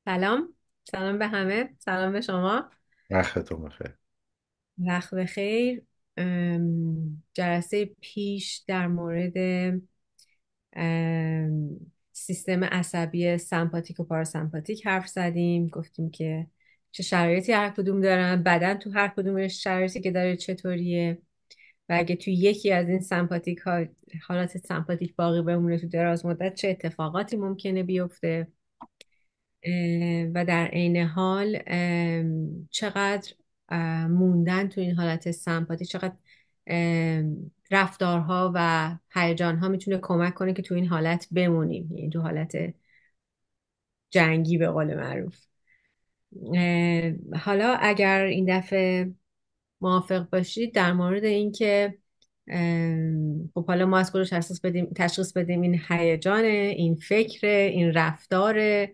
سلام. سلام به همه، سلام به شما. وقتتون بخیر. وقت بخیر. جلسه پیش در مورد سیستم عصبی سمپاتیک و پاراسمپاتیک حرف زدیم. گفتیم که چه شرایطی هر کدوم دارن، بدن تو هر کدومش شرایطی که داره چطوریه، و اگه تو یکی از این سمپاتیک ها حالت سمپاتیک باقی بمونه تو دراز مدت چه اتفاقاتی ممکنه بیفته. و در عین حال چقدر موندن تو این حالت سمپاتی، چقدر رفتارها و هیجانها میتونه کمک کنه که تو این حالت بمونیم، یعنی تو حالت جنگی به قول معروف. حالا اگر این دفعه موافق باشید در مورد اینکه خب حالا ما از کجا تشخیص بدیم این هیجان، این فکر، این رفتار،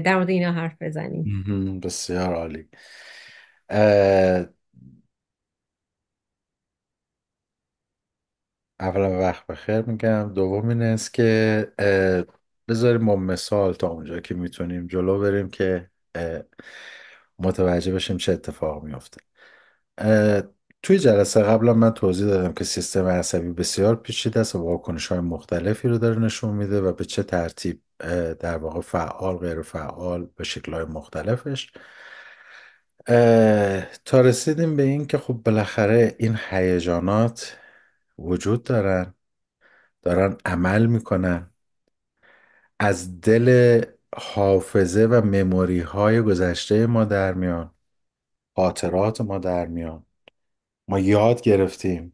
در مورد اینا حرف بزنیم. بسیار عالی. اه، اولا وقت بخیر میگم. دوم این است که بذاریم با مثال تا اونجا که میتونیم جلو بریم که متوجه بشیم چه اتفاق میفته. اه، توی جلسه قبلا من توضیح دادم که سیستم عصبی بسیار پیچیده است و واکنش های مختلفی رو داره نشون میده و به چه ترتیب در واقع فعال غیر فعال به شکل های مختلفش. تا رسیدیم به این که خب بالاخره این هیجانات وجود دارن عمل میکنن، از دل حافظه و مموری های گذشته ما در میان، خاطرات ما در میان. ما یاد گرفتیم،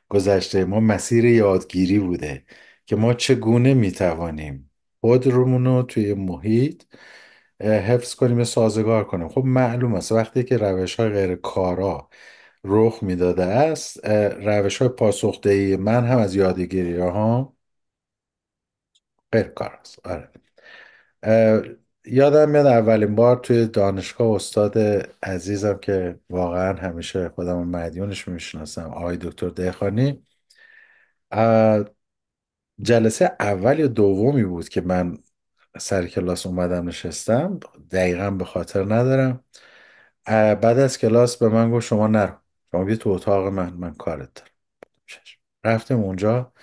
گذشته ما مسیر یادگیری بوده که ما چگونه میتوانیم خودمون رو توی محیط حفظ کنیم و سازگار کنیم. خب معلوم است وقتی که روش های غیر کارا رخ میداده است، روش های پاسخدهی من هم از یادگیری ها غیر کار است. آره. اه، یادم میاد اولین بار توی دانشگاه استاد عزیزم که واقعا همیشه خودم مدیونش میشناسم، آقای دکتر دهخانی، جلسه اول یا دومی بود که من سر کلاس اومدم نشستم، دقیقا به خاطر ندارم. بعد از کلاس به من گفت شما نرو، شما بیا تو اتاق من کارت دارم. چشم. رفتیم اونجا،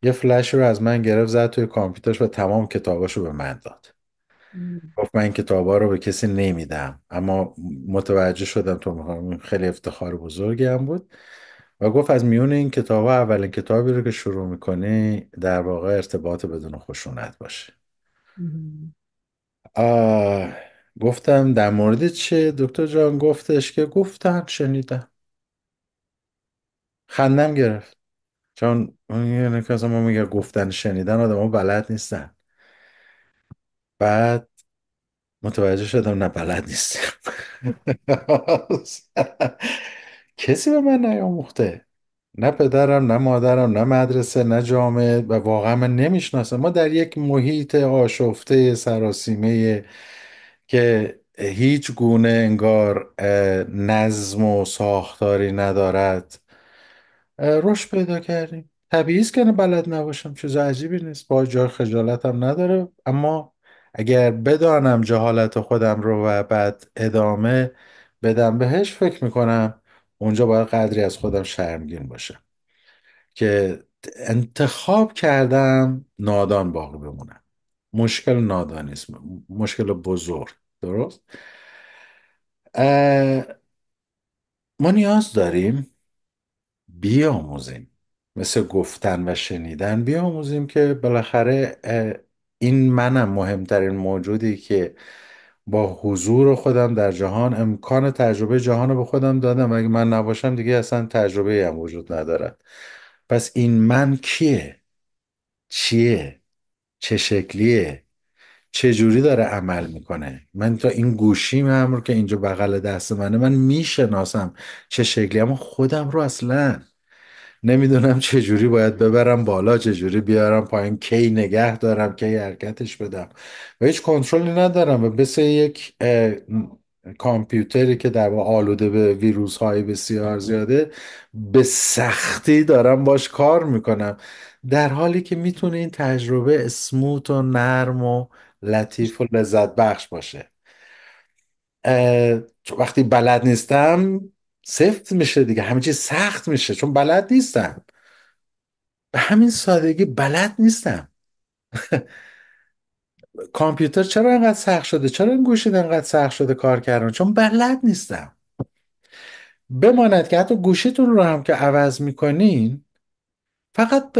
یه فلش رو از من گرفت زد توی کامپیوترش و تمام کتاباشو به من داد. مم. گفت من این کتابا رو به کسی نمیدم، اما متوجه شدم تو میخوام. خیلی افتخار بزرگی هم بود و گفت از میون این کتابا اولین کتابی رو که شروع میکنی در واقع ارتباط بدون خشونت باشه. مم. آه گفتم در مورد چه دکتر جان؟ گفتش که گفتن شنیدم. خندم گرفت، چون اون یعنی که اصلا ما میگه گفتن شنیدن آدم ها بلد نیستن. بعد متوجه شدم نه بلد نیستم. کسی به من نیاموخته، نه پدرم نه مادرم نه مدرسه نه جامعه، و واقعا من نمیشناسم. ما در یک محیط آشفته سراسیمه که هیچ گونه انگار نظم و ساختاری ندارد رشد پیدا کردیم. طبیعی است که نه بلد نباشم، چیز عجیبی نیست، با جای خجالتم نداره. اما اگر بدانم جهالت خودم رو و بعد ادامه بدم بهش، فکر میکنم اونجا باید قدری از خودم شرمگین باشم که انتخاب کردم نادان باقی بمونم. مشکل نادانی است، مشکل بزرگ. درست. اه، ما نیاز داریم بیاموزیم، مثل گفتن و شنیدن بیاموزیم که بالاخره این منم مهمترین موجودی که با حضور خودم در جهان امکان تجربه جهان رو به خودم دادم. اگه من نباشم دیگه اصلا تجربه هم وجود ندارد. پس این من کیه؟ چیه؟ چه شکلیه؟ چه جوری داره عمل میکنه؟ من تا این گوشیم هم رو که اینجا بغل دست منه من میشناسم چه شکلی، اما خودم رو اصلا نمیدونم چجوری باید ببرم بالا، چجوری بیارم پایین، کی نگه دارم، کی حرکتش بدم، و هیچ کنترلی ندارم. و مثل یک کامپیوتری که در واقع آلوده به ویروس های بسیار زیاده، به سختی دارم باش کار میکنم، در حالی که میتونه این تجربه اسموت و نرم و لطیف و لذت بخش باشه. چون وقتی بلد نیستم سفت میشه دیگه، همه چیز سخت میشه چون بلد نیستم. به همین سادگی بلد نیستم. کامپیوتر چرا انقدر سخت شده، چرا این گوشی انقدر سخت شده کار کردن؟ چون بلد نیستم. بماند که حتی گوشیتون رو هم که عوض میکنین، فقط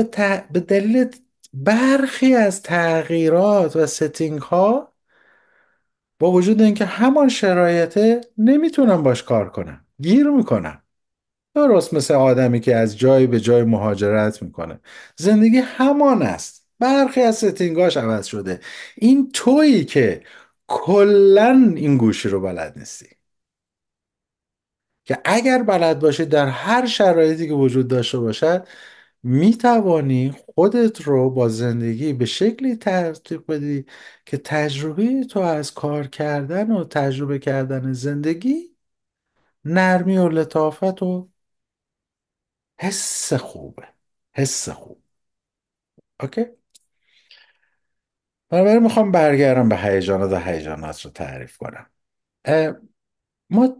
به دلیل برخی از تغییرات و ستینگ ها، با وجود اینکه همان شرایطه، نمیتونم باش کار کنم، گیر میکنم. درست مثل آدمی که از جایی به جای مهاجرت میکنه، زندگی همان است، برخی از ستینگاش عوض شده. این تویی که کلا این گوشی رو بلد نیستی، که اگر بلد باشی در هر شرایطی که وجود داشته باشد، میتوانی خودت رو با زندگی به شکلی ترتیب بدی که تجربه تو از کار کردن و تجربه کردن زندگی، نرمی و لطافت و حس خوبه، حس خوب. اوکی. بنابراین میخوام برگردم به هیجانات و هیجانات رو تعریف کنم. اه، ما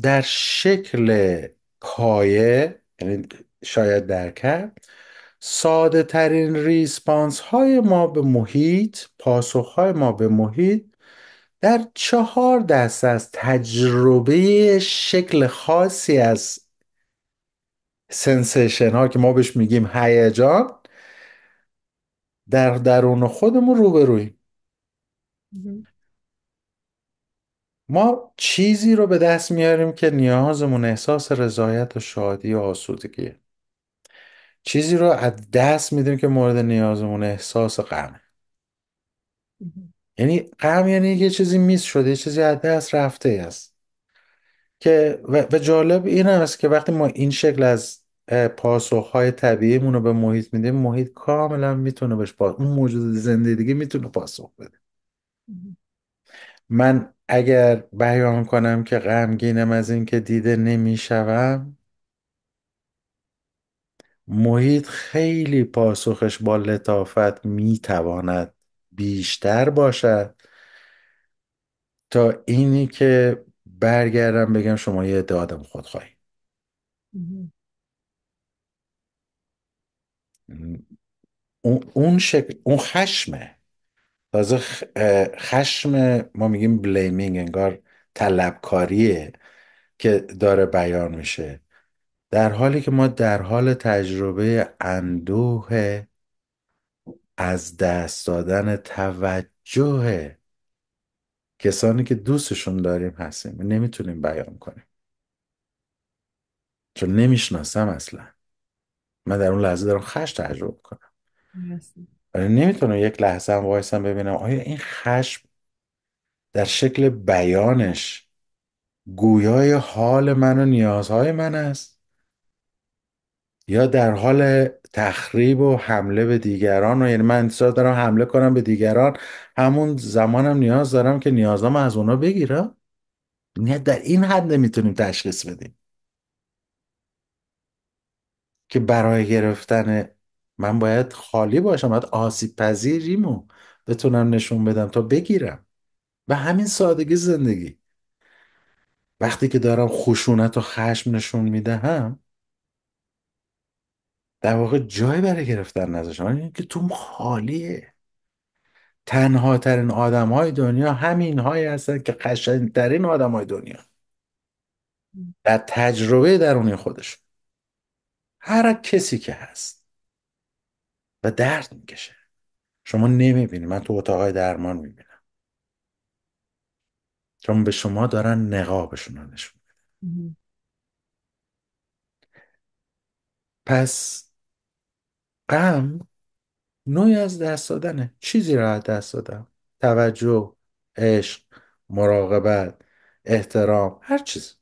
در شکل پایه، یعنی شاید در کم، ساده ترین ریسپانس های ما به محیط، پاسخ های ما به محیط، در 4 دسته از تجربه شکل خاصی از سنسیشن ها که ما بهش میگیم هیجان، در درون خودمون روبرویم. مهم. ما چیزی رو به دست میاریم که نیازمون احساس رضایت و شادی و آسودگیه. چیزی رو از دست میدیم که مورد نیازمون احساس غمه. مهم. یعنی غم یعنی یه چیزی میس شده، یه چیزی از دست رفته است. که و جالب این است که وقتی ما این شکل از پاسخهای طبیعیمون رو به محیط میدیم، محیط کاملا میتونه اون موجود زنده دیگه میتونه پاسخ بده. مهم. من اگر بیان کنم که غمگینم از این که دیده نمیشوم، محیط خیلی پاسخش با لطافت میتواند بیشتر باشد تا اینی که برگردم بگم شما یه عده آدم خودخواهی. مهم. اون شکل، اون خشمه. تازه خشم ما میگیم بلیمینگ، انگار طلبکاریه که داره بیان میشه، در حالی که ما در حال تجربه اندوه از دست دادن توجه کسانی که دوستشون داریم هستیم. نمیتونیم بیان کنیم چون نمیشناسم اصلا. من در اون لحظه دارم خشم تجربه کنم، درسته. ولی نمیتونم یک لحظه هم وایسم ببینم آیا این خشم در شکل بیانش گویای حال من و نیازهای من است، یا در حال تخریب و حمله به دیگران. و یعنی من انتظار دارم حمله کنم به دیگران، همون زمانم نیاز دارم که نیازم از اونا بگیرم. نه، در این حد نمیتونیم تشخیص بدیم که برای گرفتن من باید خالی باشم، باید آسیب پذیریمو بتونم نشون بدم تا بگیرم. به همین سادگی زندگی. وقتی که دارم خشونت و خشم نشون میدهم، در واقع جای برای گرفتن نذاشتم، این که توم خالیه. تنها ترین آدم های دنیا همین هایی هستن که قشنگترین آدم های دنیا در تجربه درونی خودش، هر کسی که هست و درد میکشه. شما نمیبینی، من تو اتاقای درمان میبینم، چون به شما دارن نقابشون رو نشون میدن. مهم. پس غم نوعی از دست دادنه. چیزی رو از دست دادم: توجه، عشق، مراقبت، احترام، هر چیز.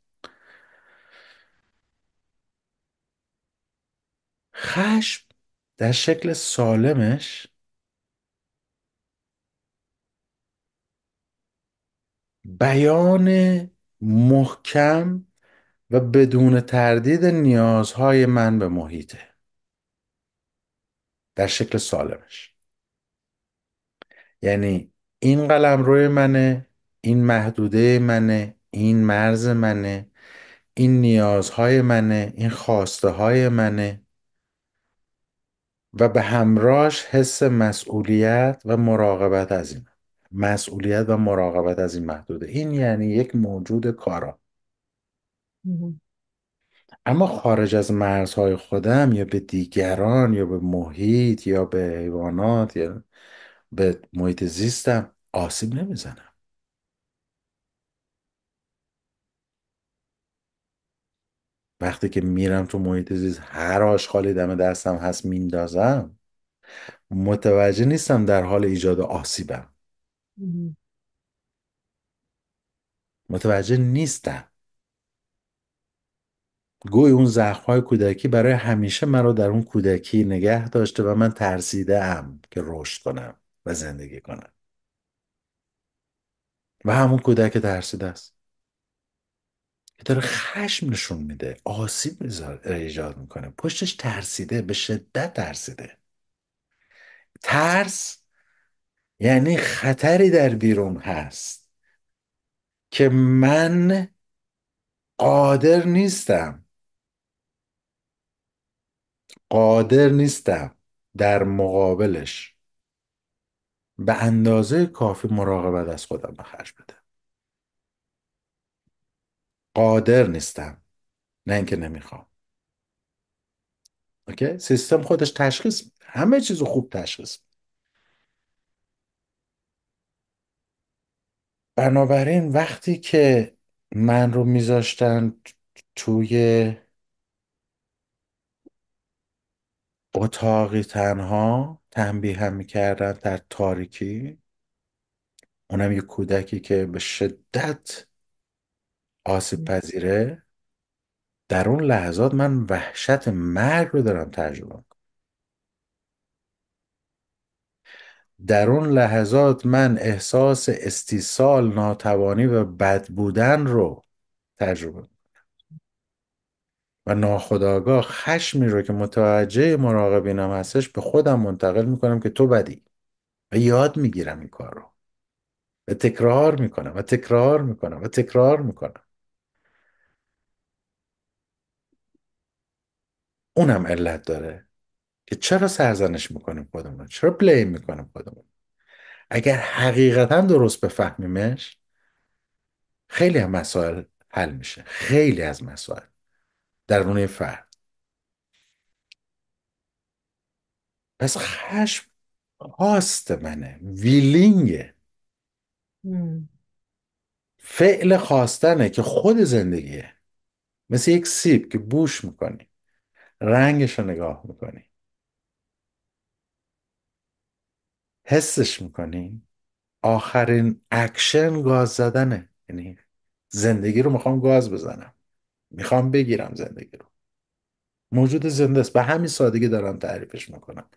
خشم در شکل سالمش بیان محکم و بدون تردید نیازهای من به محیطه. در شکل سالمش یعنی این قلمروی منه، این محدوده منه، این مرز منه، این نیازهای منه، این خواسته های منه، و به همراهش حس مسئولیت و مراقبت از این، مسئولیت و مراقبت از این محدوده. این یعنی یک موجود کارا. مهم. اما خارج از مرزهای خودم، یا به دیگران، یا به محیط، یا به حیوانات، یا به محیط زیستم آسیب نمیزنم. وقتی که میرم تو محیط زیست، هر آشغالی دم دستم هست میندازم، متوجه نیستم در حال ایجاد آسیبم. مهم. متوجه نیستم. گوی اون زخم‌های کودکی برای همیشه مرا در اون کودکی نگه داشته و من ترسیده ام که رشد کنم و زندگی کنم. و همون کودک ترسیده است که داره خشم نشون میده، آسیب ایجاد میکنه، پشتش ترسیده، به شدت ترسیده. ترس یعنی خطری در بیرون هست که من قادر نیستم در مقابلش به اندازه کافی مراقبت از خودم به خرج بدم. قادر نیستم، نه اینکه نمیخوام. اوکی، سیستم خودش تشخیص میده. همه چیزو خوب تشخیص میده. بنابراین وقتی که من رو میذاشتن توی اتاقی تنها، تنبیه هم میکردن در تاریکی، اونم یه کودکی که به شدت آسیب پذیره، در اون لحظات من وحشت مرگ رو دارم تجربه میکنم. در اون لحظات من احساس استیصال، ناتوانی و بد بودن رو تجربه میکنم. و ناخودآگاه خشمی رو که متوجه مراقبینم هستش به خودم منتقل میکنم که تو بدی، و یاد میگیرم این کار رو، و تکرار میکنم و تکرار میکنم و تکرار میکنم. اونم علت داره که چرا سرزنش میکنیم خودمون، چرا بلیم میکنیم خودمون. اگر حقیقتا درست بفهمیمش، خیلی از مسائل حل میشه. خیلی از مسائل درون فرد. پس خشم هاست منه، ویلینگه، مهم. فعل خواستنه که خود زندگیه. مثل یک سیب که بوش میکنی، رنگش رو نگاه میکنی، حسش میکنی، آخرین اکشن گاز زدنه. یعنی زندگی رو میخوام گاز بزنم، میخوام بگیرم زندگی رو. موجود زنده است، به همین سادگی دارم تعریفش میکنم.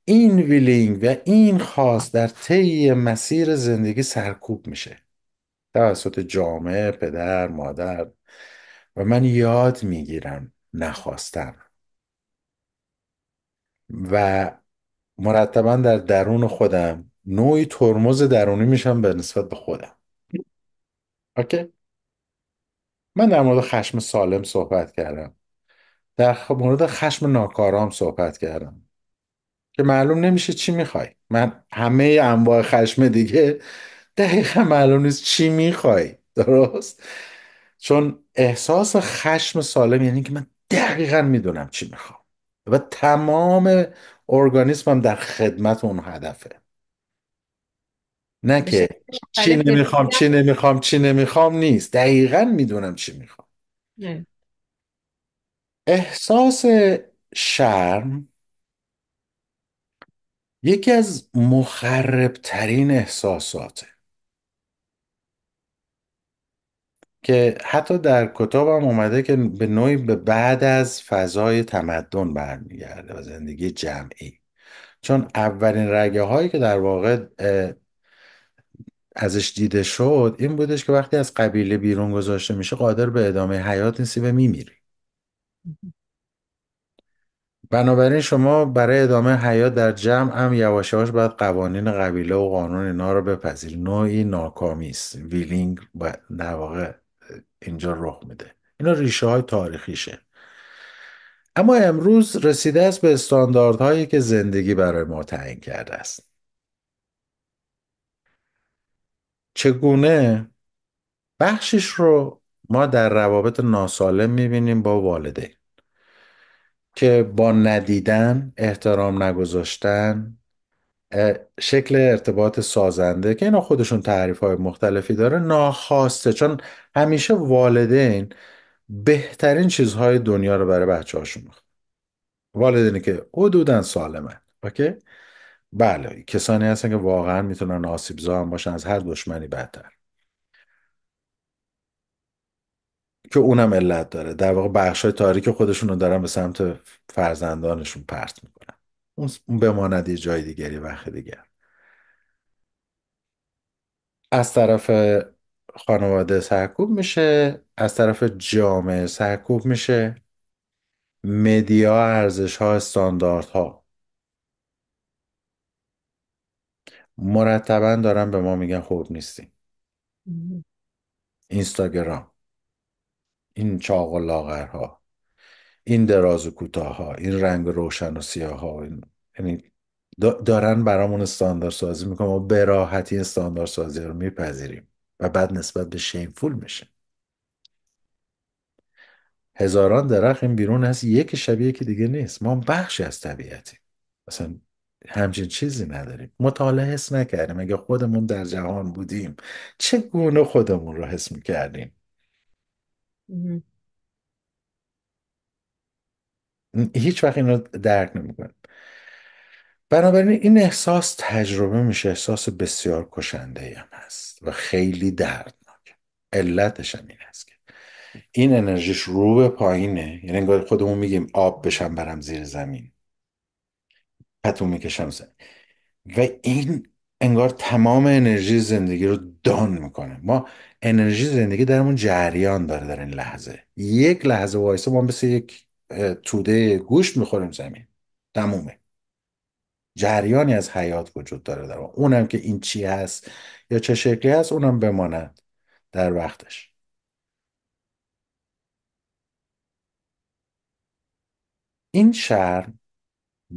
این ویلینگ و این خواست در طی مسیر زندگی سرکوب میشه توسط جامعه، پدر، مادر، و من یاد میگیرم نخواستن، و مرتبا در درون خودم نوعی ترمز درونی میشم به نسبت به خودم. اوکی. من در مورد خشم سالم صحبت کردم، در مورد خشم ناکارام صحبت کردم که معلوم نمیشه چی میخوای. من همه انواع خشم دیگه دقیقا معلوم نیست چی میخوای. درست؟ چون احساس خشم سالم یعنی که من دقیقا میدونم چی میخوام و تمام ارگانیسمم در خدمت اون هدفه. نه به شکل که چی مختلف نمیخوام ببینیم. چی نمیخوام چی نمیخوام، نیست، دقیقا میدونم چی میخوام. نه. احساس شرم یکی از مخربترین احساساته که حتی در کتابم اومده که به نوعی به بعد از فضای تمدن برمیگرده و زندگی جمعی. چون اولین رگه هایی که در واقع ازش دیده شد این بودش که وقتی از قبیله بیرون گذاشته میشه قادر به ادامه حیات نیستی و میمیری. بنابراین شما برای ادامه حیات در جمع هم یواش یواش باید قوانین قبیله و قانون اینا رو بپذیر. نوعی ناکامی است. ویلینگ در واقع اینجا رخ میده. اینا ریشه های تاریخیشه. اما امروز رسیده است به استانداردهایی که زندگی برای ما تعیین کرده است. چگونه؟ بخشش رو ما در روابط ناسالم میبینیم با والدین که با ندیدن، احترام نگذاشتن، شکل ارتباط سازنده که اینا خودشون تعریف های مختلفی داره، ناخواسته، چون همیشه والدین بهترین چیزهای دنیا رو برای بچه هاشون میخوان. والدینی که حدوداً سالمن. اوکی؟ بله، کسانی هستن که واقعا میتونن آسیبزا هم باشن، از هر دشمنی بدتر، که اونم علت داره. در واقع بخشای تاریک خودشون رو دارن به سمت فرزندانشون پرت میکنن. اون بماند یه جای دیگری، وقت دیگر. از طرف خانواده سرکوب میشه، از طرف جامعه سرکوب میشه، مدیا، ارزش ها، استانداردها مرتبا دارن به ما میگن خوب نیستیم. اینستاگرام، این چاق و لاغرها، این دراز و کوتاهها، این رنگ روشن و سیاهها، یعنی دارن برامون استاندارد سازی میکنن و به راحتی استاندارد سازی رو میپذیریم و بعد نسبت به شیمفول میشه. هزاران درخت این بیرون هست، یکی شبیه که دیگه نیست. ما بخشی از طبیعتیم. اصلا همچین چیزی نداریم. مطالعه حس نکردیم. اگه خودمون در جهان بودیم چگونه خودمون رو حس میکردیم؟ هیچ وقت این رو درک نمیکنیم. بنابراین این احساس تجربه میشه، احساس بسیار کشنده هم هست و خیلی دردناک. علتش هم این هست که این انرژیش رو به پایینه. یعنی انگار خودمون میگیم آب بشم برم زیر زمین، پتو میکشم زمین، و این انگار تمام انرژی زندگی رو دان میکنه. ما انرژی زندگی درمون جریان داره. در این لحظه، یک لحظه وایسه، ما مثل یک توده گوشت میخوریم زمین. تمومه. جریانی از حیات وجود داره در ما. اونم که این چی هست یا چه شکلی هست، اونم بماند در وقتش. این شرم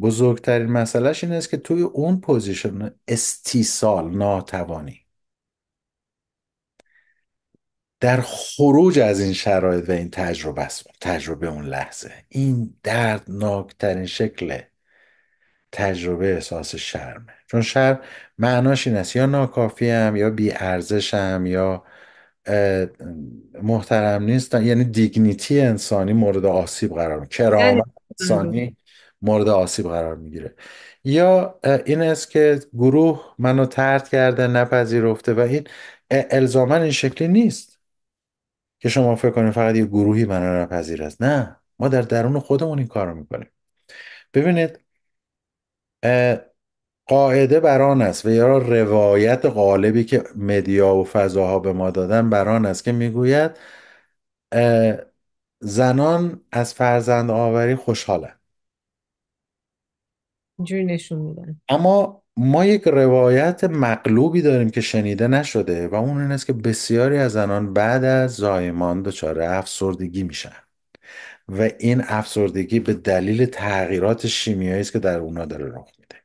بزرگترین مسئلهش این است که توی اون پوزیشن استیصال، ناتوانی در خروج از این شرایط و این تجربه است. تجربه اون لحظه، این دردناکترین شکل تجربه احساس شرمه. چون شرم معناش این است یا ناکافیم، یا بی ارزشم، یا اه، محترم نیستم. یعنی دیگنیتی انسانی مورد آسیب قرار میگیره، یعنی کرامت انسانی مورد آسیب قرار میگیره. یا این است که گروه منو طرد کرده، نپذیرفته، و این الزاما این شکلی نیست که شما فکر کنید فقط یه گروهی منو نپذیر است. نه، ما در درون خودمون این کارو میکنیم. ببینید، قاعده بر آن است و یا روایت غالبی که مدیا و فضاها به ما دادن بر آن است که میگوید اه، زنان از فرزند آوری خوشحالند. اینجوری نشون میدن. اما ما یک روایت مقلوبی داریم که شنیده نشده و اون این است که بسیاری از زنان بعد از زایمان دچار افسردگی میشن و این افسردگی به دلیل تغییرات شیمیایی است که در اونا داره رخ میده.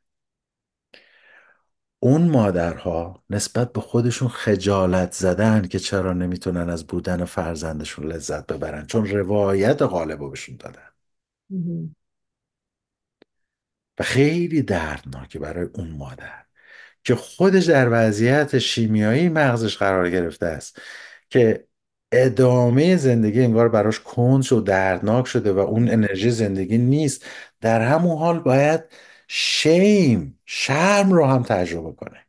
اون مادرها نسبت به خودشون خجالت زدن که چرا نمیتونن از بودن فرزندشون لذت ببرن، چون روایت غالب رو بهشون دادن. و خیلی دردناکه برای اون مادر که خودش در وضعیت شیمیایی مغزش قرار گرفته است که ادامه زندگی انگار براش کند و دردناک شده و اون انرژی زندگی نیست. در همون حال باید شرم رو هم تجربه کنه.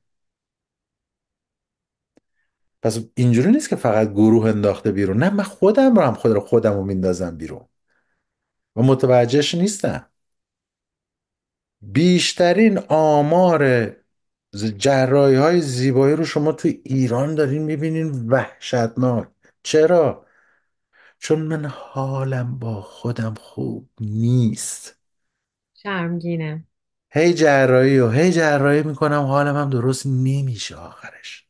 پس اینجوری نیست که فقط گروه انداخته بیرون. نه، من خودم رو هم خودم رو میندازم بیرون و متوجهش نیستم. بیشترین آمار جراحی های زیبایی رو شما توی ایران دارین میبینین، وحشتناک. چرا؟ چون من حالم با خودم خوب نیست. شرمگینه. هی جراحی میکنم، حالم هم درست نمیشه آخرش.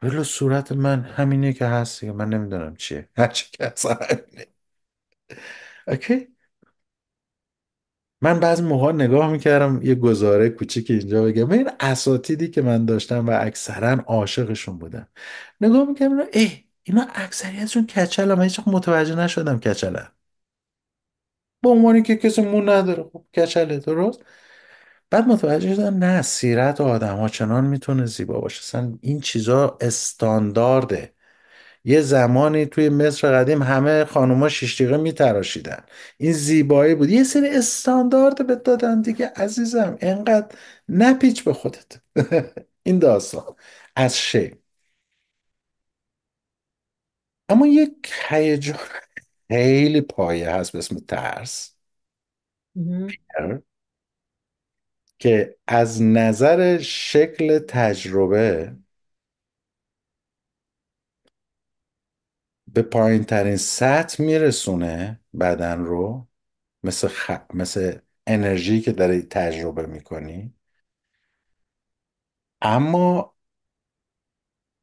ولی صورت من همینه که هست دیگه، من نمیدونم چیه، هرچی که هست همینه. اوکی. من بعضی موقع نگاه میکردم یه گزاره کوچیک اینجا بگم، این اساتیدی که من داشتم و اکثرا عاشقشون بودم، نگاه میکردم ای اینا اکثریتشون کچل، من هیچ وقت متوجه نشدم کچلن. به عنوانی که کسی مون نداره، خب کچله درست. بعد متوجه شدم نه، سیرت آدم ها چنان میتونه زیبا باشه، اصلا این چیزا استاندارده. یه زمانی توی مصر قدیم همه خانوما شیش دقیقه میتراشیدن، این زیبایی بود. یه سری استاندارد به دادن دیگه عزیزم، اینقدر نپیچ به خودت. این داستان از شی. اما یک هیجان خیلی پایه هست به اسم ترس، مهم. که از نظر شکل تجربه به پایین ترین سطح میرسونه بدن رو، مثل انرژی که داری تجربه میکنی، اما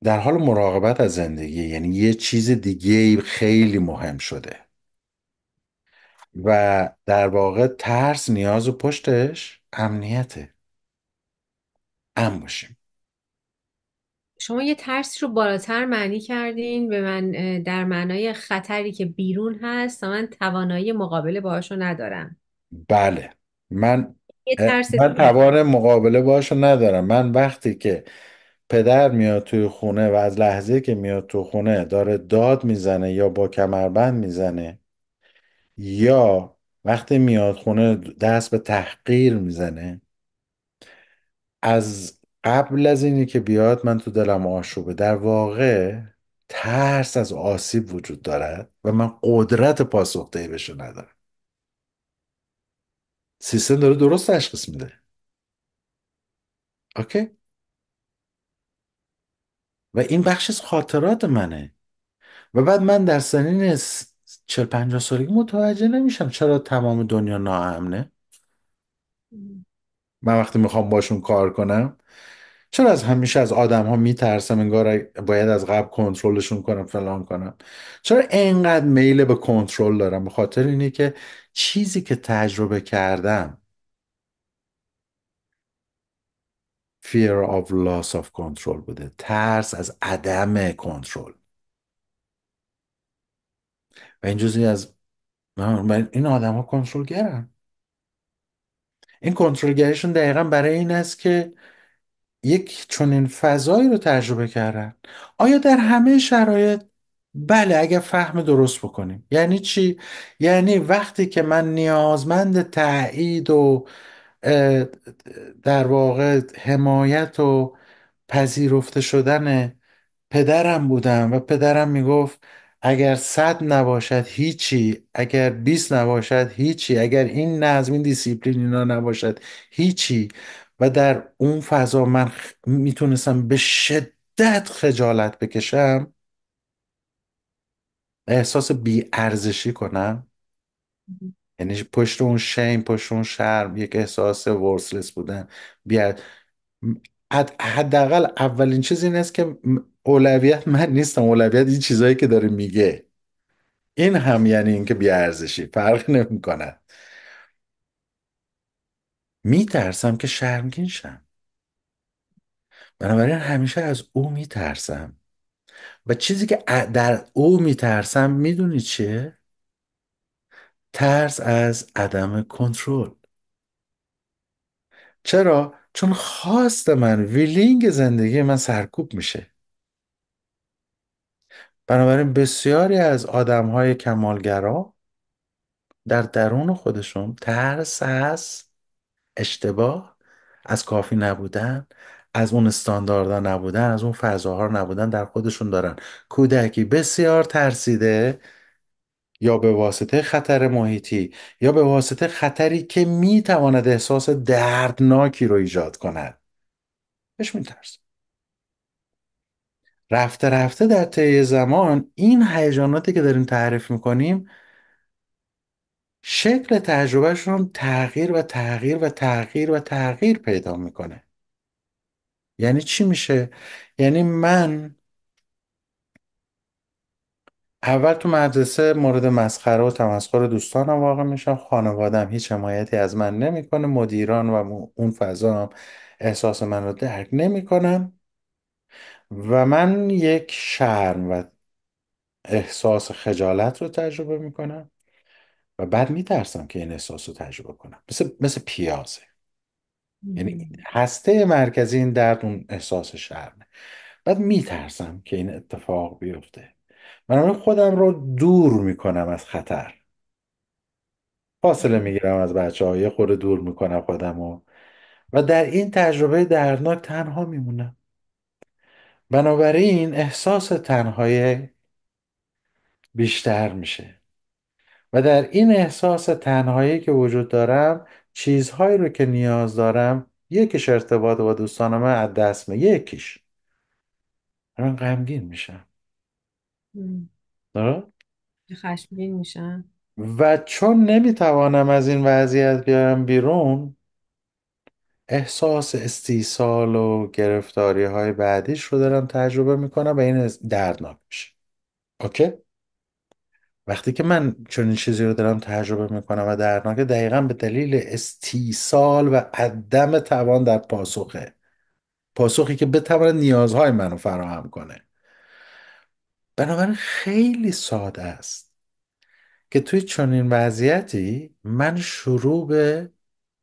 در حال مراقبت از زندگی. یعنی یه چیز دیگه خیلی مهم شده و در واقع ترس نیاز و پشتش امنیته. امن باشیم. شما یه ترسی رو بالاتر معنی کردین به من، در معنای خطری که بیرون هست و من توانایی مقابله باهاشو ندارم. بله. من یه ترس من دیگه. توان مقابله باشو ندارم. من وقتی که پدر میاد توی خونه و از لحظه که میاد تو خونه داره داد میزنه یا با کمربند میزنه، یا وقتی میاد خونه دست به تحقیر میزنه، از قبل از اینی که بیاد من تو دلم آشوبه. در واقع ترس از آسیب وجود دارد و من قدرت پاسخگویی بهش ندارم. سیستم داره درست تشخیص میده. اوکی. و این بخش از خاطرات منه. و بعد من در سنین 40 50 سالگی متوجه نمیشم چرا تمام دنیا ناامنه. من وقتی میخوام باشون کار کنم، چرا از همیشه از آدم ها میترسم، انگار باید از قبل کنترلشون کنم فلان کنم. چرا اینقدر میل به کنترل دارم؟ به خاطر اینه که چیزی که تجربه کردم fear of loss of control بوده، ترس از عدم کنترل. و این جزی از این آدم ها کنترلگرن. این کنترلگریشون دقیقا برای این است که یک چنین فضایی رو تجربه کردن. آیا در همه شرایط؟ بله، اگر فهم درست بکنیم. یعنی چی؟ یعنی وقتی که من نیازمند تایید و اه، در واقع حمایت و پذیرفته شدن پدرم بودم و پدرم میگفت اگر 100 نباشد هیچی، اگر 20 نباشد هیچی، اگر این نظم این دیسیپلین اینا نباشد هیچی. و در اون فضا من میتونستم به شدت خجالت بکشم، احساس بیارزشی کنم. یعنی پشت اون شیم، پشت اون شرم، یک احساس ورسلس بودن. بیار حداقل اولین چیز این است که اولویت من نیستم، اولویت این چیزایی که داره میگه. این هم یعنی اینکه بیارزشی فرق نمیکنه. میترسم که شرمگین شم، بنابراین همیشه از او میترسم. و چیزی که در او میترسم میدونی چیه؟ ترس از عدم کنترل. چرا؟ چون خواست من، ویلینگ زندگی من سرکوب میشه. بنابراین بسیاری از آدمهای کمالگرا در درون خودشون ترس از اشتباه، از کافی نبودن، از اون استانداردها نبودن، از اون فضاها نبودن در خودشون دارن. کودکی بسیار ترسیده، یا به واسطه خطر محیطی یا به واسطه خطری که میتواند احساس دردناکی رو ایجاد کند، بهش میترسه. رفته رفته در طی زمان این هیجاناتی که داریم تعریف میکنیم شکل تجربهشون تغییر و تغییر و تغییر و تغییر پیدا میکنه. یعنی چی میشه؟ یعنی من اول تو مدرسه مورد مسخره و تمسخر دوستانم واقع میشم، خانوادم هیچ حمایتی از من نمیکنه، مدیران و اون فضا هم احساس من رو درک نمیکنن و من یک شرم و احساس خجالت رو تجربه میکنم و بعد میترسم که این احساس رو تجربه کنم، مثل پیازه. یعنی مهم. هسته مرکزی این درد اون احساس شرمه. بعد میترسم که این اتفاق بیفته، من خودم رو دور میکنم از خطر، فاصله میگیرم از بچه ها، یه خورده دور میکنم خودم و در این تجربه دردناک تنها میمونم. بنابراین احساس تنهایی بیشتر میشه و در این احساس تنهایی که وجود دارم، چیزهایی رو که نیاز دارم، یکیش ارتباط با دوستانم از دست یکیش من غمگین میشم. مهم. درست؟ خشمگین میشن. و چون نمیتوانم از این وضعیت بیارم بیرون، احساس استیصال و گرفتاری های بعدیش رو دارم تجربه میکنم و این دردناک میشه. اوکی؟ وقتی که من چنین چیزی رو دارم تجربه میکنم و دردناکه، دقیقا به دلیل استیصال و عدم توان در پاسخی که بتواند نیازهای منو فراهم کنه. بنابراین خیلی ساده است که توی چنین وضعیتی من شروع به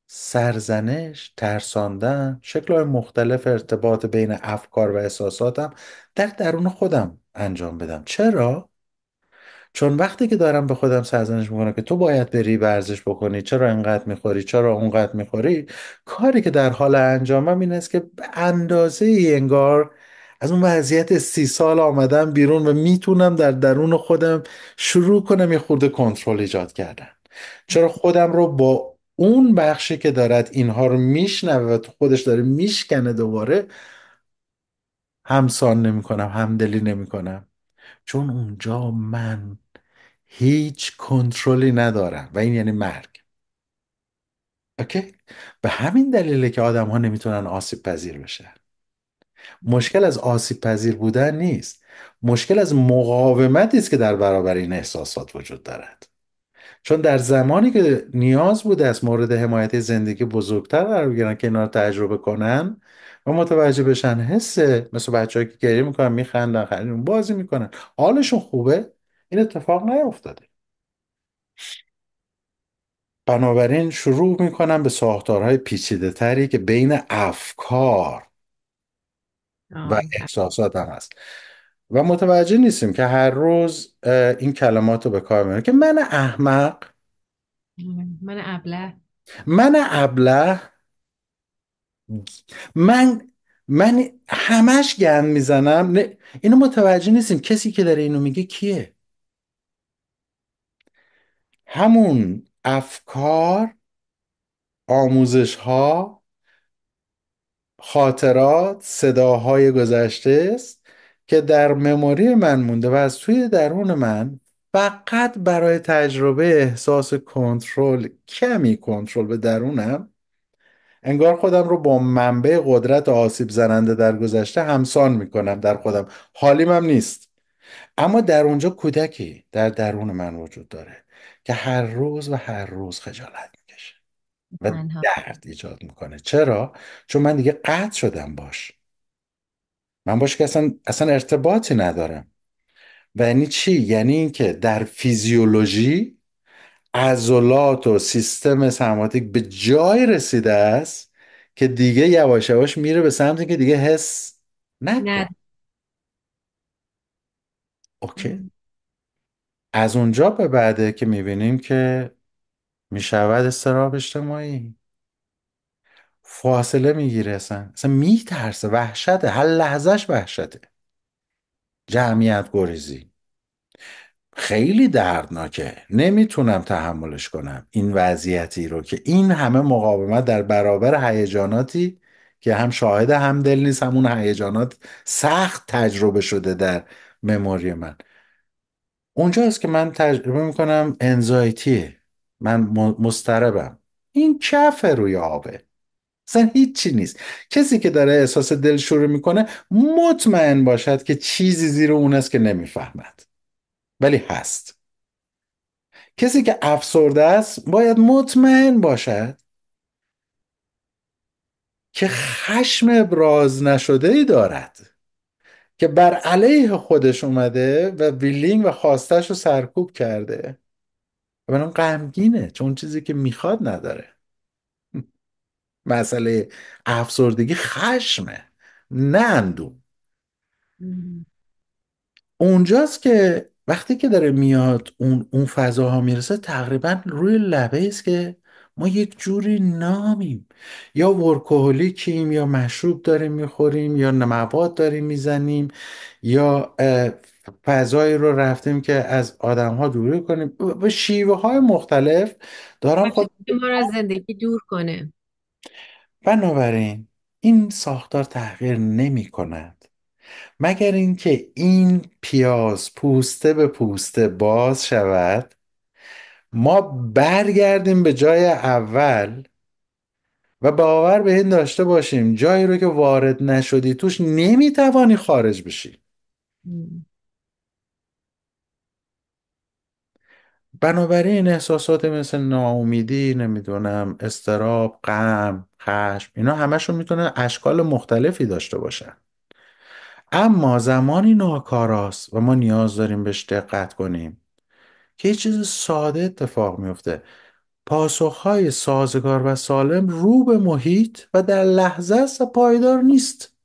سرزنش، ترساندن، شکل‌های مختلف ارتباط بین افکار و احساساتم در درون خودم انجام بدم. چرا؟ چون وقتی که دارم به خودم سرزنش میکنم که تو باید بری ورزش بکنی، چرا اینقدر میخوری، چرا اونقدر میخوری، کاری که در حال انجامم این است که به اندازه ای انگار از اون وضعیت 30 سال آمدم بیرون و میتونم در درون خودم شروع کنم یه خورده کنترل ایجاد کردن. چرا خودم رو با اون بخشی که دارد اینها رو میشنوه و تو خودش داره میشکنه دوباره همسان نمیکنم، همدلی نمیکنم، چون اونجا من هیچ کنترلی ندارم و این یعنی مرگ. اوکی؟ به همین دلیله که آدم ها نمیتونن آسیب پذیر بشن. مشکل از آسیب پذیر بودن نیست، مشکل از مقاومتی است که در برابر این احساسات وجود دارد. چون در زمانی که نیاز بوده است مورد حمایت زندگی بزرگتر قرار بگیرن که اینا رو تجربه کنن و متوجه بشن، مثل بچه‌هایی که گریه میکنن، میخندن، خندون بازی میکنن، حالشون خوبه، این اتفاق نیفتاده. بنابراین شروع میکنم به ساختارهای پیچیده تری که بین افکار و آه. احساسات هم هست و متوجه نیستیم که هر روز این کلمات رو به کار میبریم که من احمق، من ابله. من ابله، من من همش گند میزنم. اینو متوجه نیستیم کسی که داره اینو میگه کیه. همون افکار، آموزش ها، خاطرات، صداهای گذشته است که در مموری من مونده و از توی درون من فقط برای تجربه احساس کنترل، کمی کنترل به درونم، انگار خودم رو با منبع قدرت آسیب زننده در گذشته همسان میکنم در خودم. حالیم هم نیست. اما در اونجا کودکی در درون من وجود داره که هر روز و هر روز خجالت میکشه و تنها. درد ایجاد میکنه. چرا؟ چون من دیگه قطع شدم باش. من باش که اصلا ارتباطی ندارم. و یعنی چی؟ یعنی اینکه در فیزیولوژی عضلات و سیستم سمپاتیک به جای رسیده است که دیگه یواش یواش میره به سمتی که دیگه حس نکن. نه. اوکی؟ از اونجا به بعده که میبینیم که میشود اضطراب اجتماعی، فاصله میگیره، اصلا میترسه، وحشته، هر لحظهش وحشته، جمعیت گریزی. خیلی دردناکه، نمیتونم تحملش کنم این وضعیتی رو که این همه مقاومت در برابر هیجاناتی که هم شاهد هم دل نیست، همون هیجانات سخت تجربه شده در مموری من. اونجاست که من تجربه میکنم انزایتیه. من مضطربم. این کف روی آبه، اصلا هیچی نیست. کسی که داره احساس دلشوره میکنه مطمئن باشد که چیزی زیر اون است که نمیفهمد، ولی هست. کسی که افسرده است باید مطمئن باشد که خشم ابراز نشده ای دارد، که بر علیه خودش اومده و ویلینگ و خواستش رو سرکوب کرده و من غمگینه چون چیزی که میخواد نداره. مسئله افسردگی خشمه، نه اندوه. مم. اونجاست که وقتی که داره میاد اون فضاها میرسه، تقریبا روی لبه است که ما یک جوری نامیم، یا ورکوهولیکیم، یا مشروب داریم میخوریم، یا مواد داریم میزنیم، یا فضایی رو رفتیم که از آدم ها دوری کنیم به شیوه های مختلف. دارم هر چیزی خود. که ما رو از زندگی دور کنه. بنابراین این ساختار تغییر نمی کند مگر اینکه این پیاز پوسته به پوسته باز شود، ما برگردیم به جای اول و باور به این داشته باشیم جایی رو که وارد نشدی توش نمیتوانی خارج بشی. مم. بنابراین احساسات مثل ناامیدی، نمیدونم، اضطراب، غم، خشم، اینا همشون میتونه اشکال مختلفی داشته باشن. اما زمانی ناکاراست و ما نیاز داریم بهش دقت کنیم که یه چیز ساده اتفاق میفته. پاسخهای سازگار و سالم رو به محیط و در لحظه است و پایدار نیست.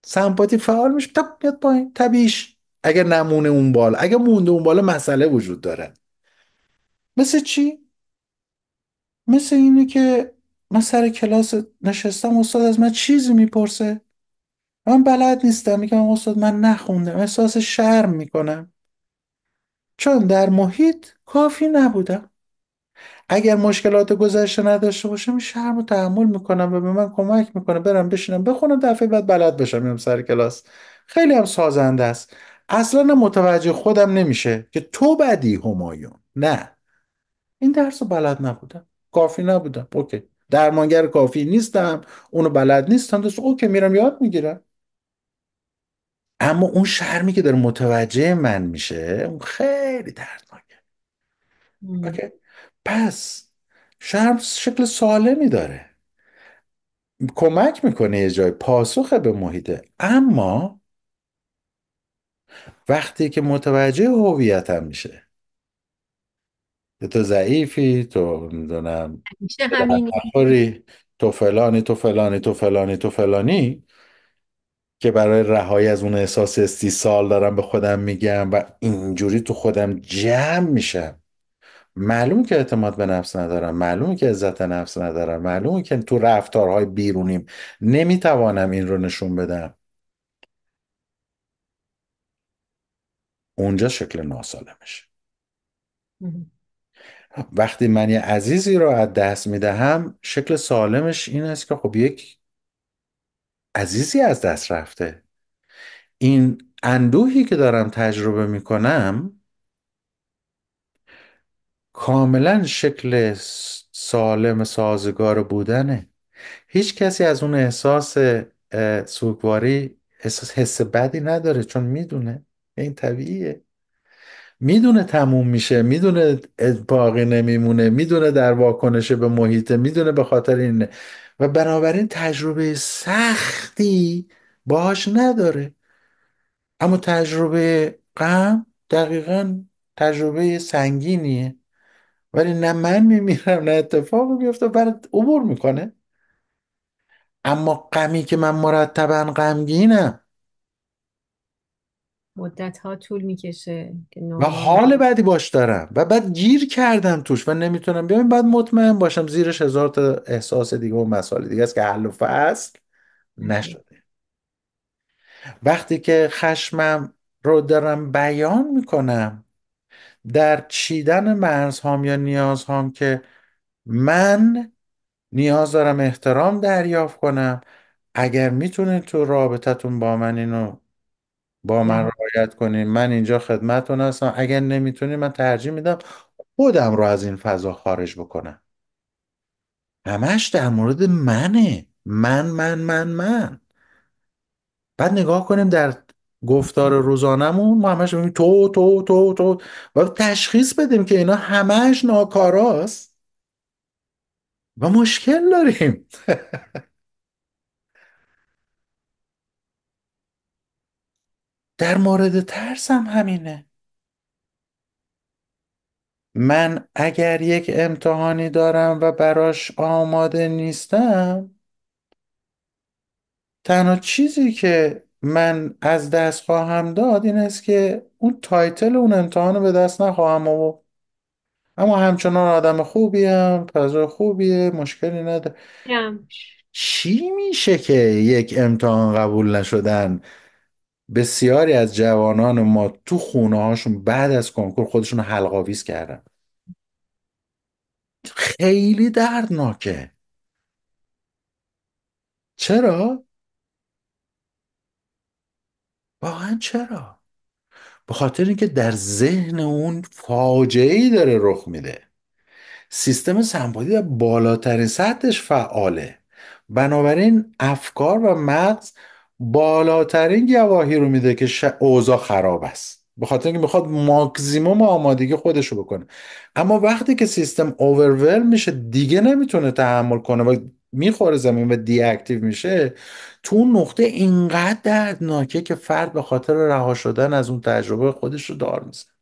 سمپاتی فعال میشه، تپ میاد پایین طبیعیش. اگه نمونه اون بالا، اگه مونده اون بالا، مسئله وجود داره. مثل چی؟ مثل اینه که من سر کلاس نشستم، استاد از من چیزی میپرسه، من بلد نیستم، میگم استاد من نخوندم، احساس شرم میکنم چون در محیط کافی نبودم. اگر مشکلات گذشته نداشته باشم این شرم رو تحمل میکنم و به من کمک میکنه برم بشینم بخونم، دفعه بعد بلد بشم میام سر کلاس. خیلی هم سازنده است. اصلا هم متوجه خودم نمیشه که تو بدی همایون. نه، این درس رو بلد نبودم، کافی نبودم، اوکی. درمانگر کافی نیستم، اونو بلد نیستم، دوست اوکی میرم یاد میگیرم. اما اون شرمی که داره متوجه من میشه اون خیلی دردناکه. مم. اوکی. پس شرم شکل سالمی داره، کمک میکنه یه جای پاسخ به محیطه. اما وقتی که متوجه هویتم میشه که تو ضعیفی، تو نمیدونم میشه همینی. خوری، تو فلانی تو فلانی تو فلانی تو فلانی، که برای رهایی از اون احساس استیصال دارم به خودم میگم و اینجوری تو خودم جمع میشم. معلومه که اعتماد به نفس ندارم، معلومه که عزت نفس ندارم، معلومه که تو رفتارهای بیرونیم نمیتوانم این رو نشون بدم. اونجا شکل ناسالمشه. مم. وقتی من یه عزیزی رو از دست میدهم، شکل سالمش این است که خب یک عزیزی از دست رفته. این اندوهی که دارم تجربه میکنم کاملا شکل سالم سازگار بودنه. هیچ کسی از اون احساس سوگواری احساس حس بدی نداره چون میدونه این طبیعیه. میدونه تموم میشه، میدونه باقی نمیمونه، میدونه در واکنش به محیط، میدونه به خاطر این، و بنابراین تجربه سختی باهاش نداره. اما تجربه غم دقیقا تجربه سنگینیه، ولی نه من میمیرم نه اتفاقی میفته، برات عبور میکنه. اما غمی که من مرتبا غمگینم مدت ها طول میکشه که و نرمال. حال بعدی باش دارم و بعد گیر کردم توش و نمیتونم بیام، بعد مطمئن باشم زیرش هزار تا احساس دیگه و مسائل دیگه است که حل و فصل نشده. وقتی که خشمم رو دارم بیان میکنم در چیدن مرزهام یا نیازهام، که من نیاز دارم احترام دریافت کنم، اگر میتونید تو رابطتون با من اینو با من رها. رعایت کنین، من اینجا خدمتتون هستم. اگر نمیتونین من ترجیح میدم خودم رو از این فضا خارج بکنم. همش در مورد منه، من. بعد نگاه کنیم در گفتار روزانمون، ما همش میگیم تو و تشخیص بدیم که اینا همش ناکاراست و مشکل داریم. در مورد ترس هم همینه. من اگر یک امتحانی دارم و براش آماده نیستم، تنها چیزی که من از دست خواهم داد این است که اون تایتل اون امتحان رو به دست نخواهم آورد. اما همچنان آدم خوبیم، فضا خوبیه، مشکلی نداره. هم. چی میشه که یک امتحان قبول نشدن؟ بسیاری از جوانان ما تو خونه هاشون بعد از کنکور خودشون رو حلق آویز کردن. خیلی دردناکه. چرا؟ واقعا چرا؟ به خاطر اینکه در ذهن اون فاجعه ای داره رخ میده. سیستم سمپاتی در بالاترین سطحش فعاله. بنابراین افکار و مغز بالاترین گواهی رو میده که اوضاع خراب است، به خاطر اینکه میخواد ماکسیموم آمادگی خودش رو بکنه. اما وقتی که سیستم اوورول میشه، دیگه نمیتونه تحمل کنه و میخوره زمین و دی اکتیو میشه، تو اون نقطه اینقدر دردناکه که فرد به خاطر رها شدن از اون تجربه خودش رو دار میزنه.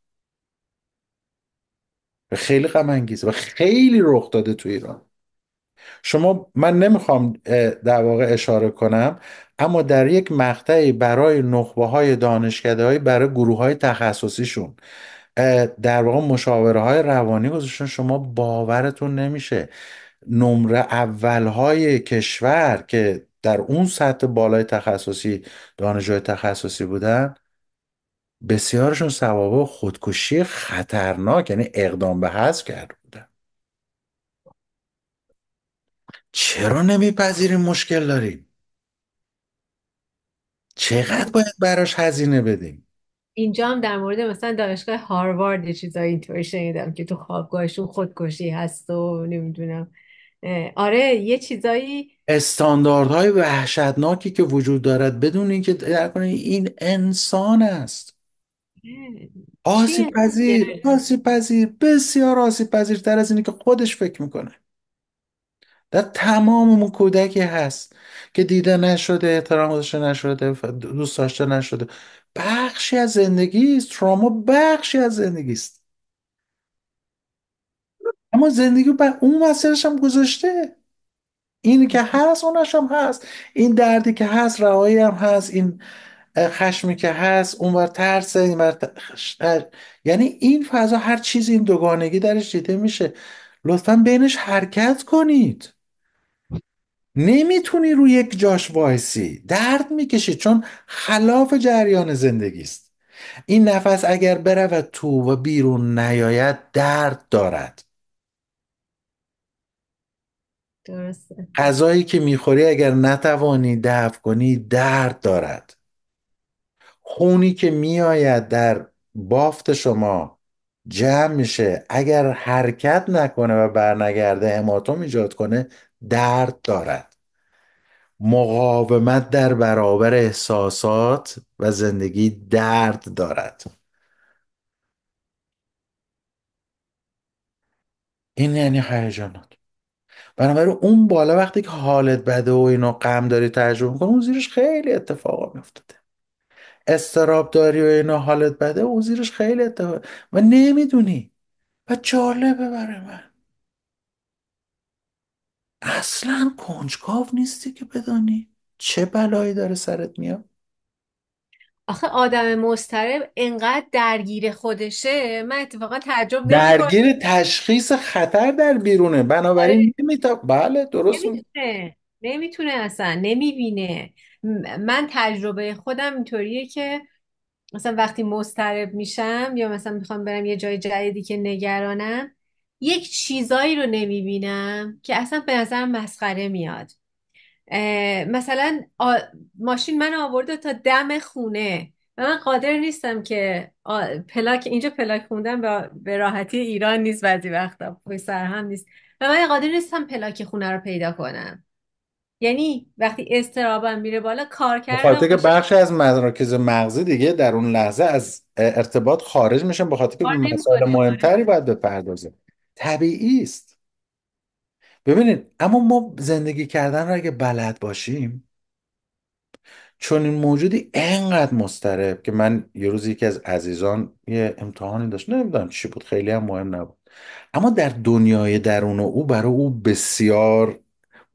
و خیلی غم انگیزه و خیلی رخ داده تو ایران. من نمیخوام در واقع اشاره کنم، اما در یک مقطعی برای نخبه های دانشکده برای گروه های تخصصیشون در واقع مشاوره های روانی گذاشتن. شما باورتون نمیشه نمره اول های کشور که در اون سطح بالای تخصصی دانشجوی تخصصی بودن، بسیارشون سبب خودکشی خطرناک، یعنی اقدام به حذف کرده بودن. چرا نمیپذیریم مشکل داریم؟ چقدر باید براش هزینه بدیم؟ اینجا هم در مورد مثلا دانشگاه هاروارد یه چیزایی اینطوری شنیدم که تو خوابگاهشون خودکشی هست و نمیدونم. آره یه چیزایی. استانداردهای وحشتناکی که وجود دارد بدون اینکه درک کنید این انسان است. اه، چی آسیب انقدر پذیر، آسیب پذیر، بسیار آسیب پذیرتر از اینی که خودش فکر میکنه. در تماممون کودکی هست که دیده نشده، احترام گذاشته نشده، دوست داشته نشده. بخشی از زندگی است. تراما بخشی از زندگی است. اما زندگی بر اون مسیرش هم گذاشته. اینی که هست اونش هم هست. این دردی که هست رهایی هم هست. این خشمی که هست اونور ترس اینور یعنی این فضا هر چیزی این دوگانگی درش دیده میشه. لطفا بینش حرکت کنید. نمیتونی روی یک جاش وایسی، درد میکشی، چون خلاف جریان زندگی است. این نفس اگر برود تو و بیرون نیاید درد دارد. درسته. غذایی که میخوری اگر نتوانی دفع کنی درد دارد. خونی که میآید در بافت شما جمع میشه، اگر حرکت نکنه و برنگرده هماتوم ایجاد کنه درد دارد. مقاومت در برابر احساسات و زندگی درد دارد. این یعنی هیجانات. بنابراین اون بالا وقتی که حالت بده و اینو غم داری تجربه میکنی، اون زیرش خیلی اتفاقا میافتاده. استراب داری و اینا حالت بده، اون زیرش خیلی اتفاق و نمیدونی. و جالبه برای من، اصلا کنجکاو نیستی که بدانی چه بلایی داره سرت میاد. آخه آدم مضطرب انقدر درگیر خودشه، من اتفاقا تعجب نمیکنم. درگیر تشخیص خطر در بیرونه، بنابراین بله درست میگه. نمیتونه اصلا نمیبینه. من تجربه خودم اینطوریه که مثلا وقتی مضطرب میشم یا مثلا میخوام برم یه جای جدیدی که نگرانم، یک چیزایی رو نمیبینم که اصلا به نظرم مسخره میاد. مثلا ماشین من آورده تا دم خونه، من قادر نیستم که پلاک اینجا پلاک خوندن به راحتی ایران نیست، بعضی وقتا پای سر هم نیست. و من قادر نیستم پلاک خونه رو پیدا کنم. یعنی وقتی استرابم میره بالا، کار به کردم خاطر که قشنگ بخشی از مراکز مغزی دیگه در اون لحظه از ارتباط خارج میشن، به خاطر که به کار مسائل نمیکنه. مهمتری آره. باید بپردازه. طبیعی است. ببینید، اما ما زندگی کردن رو اگه بلد باشیم، چون این موجودی انقدر مضطرب که من یه روز یکی از عزیزان یه امتحانی داشت، نمیدونم چی بود، خیلی هم مهم نبود، اما در دنیای درون او برای او بسیار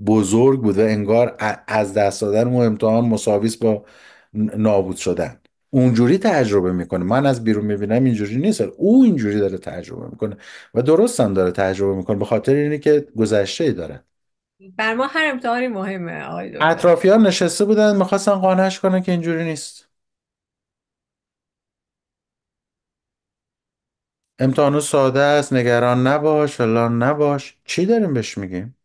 بزرگ بود و انگار از دست دادن اون امتحان مساوی است با نابود شدن. اونجوری تجربه میکنه، من از بیرون میبینم اینجوری نیست، او اینجوری داره تجربه میکنه و درست هم داره تجربه میکنه، به خاطر اینه که گذشته ای داره. بر ما هر امتحانی مهمه آقای دکتر. اطرافیان نشسته بودن میخواستن قانعش کنن که اینجوری نیست. امتحان ساده است، نگران نباش، فلان نباش. چی داریم بهش میگیم؟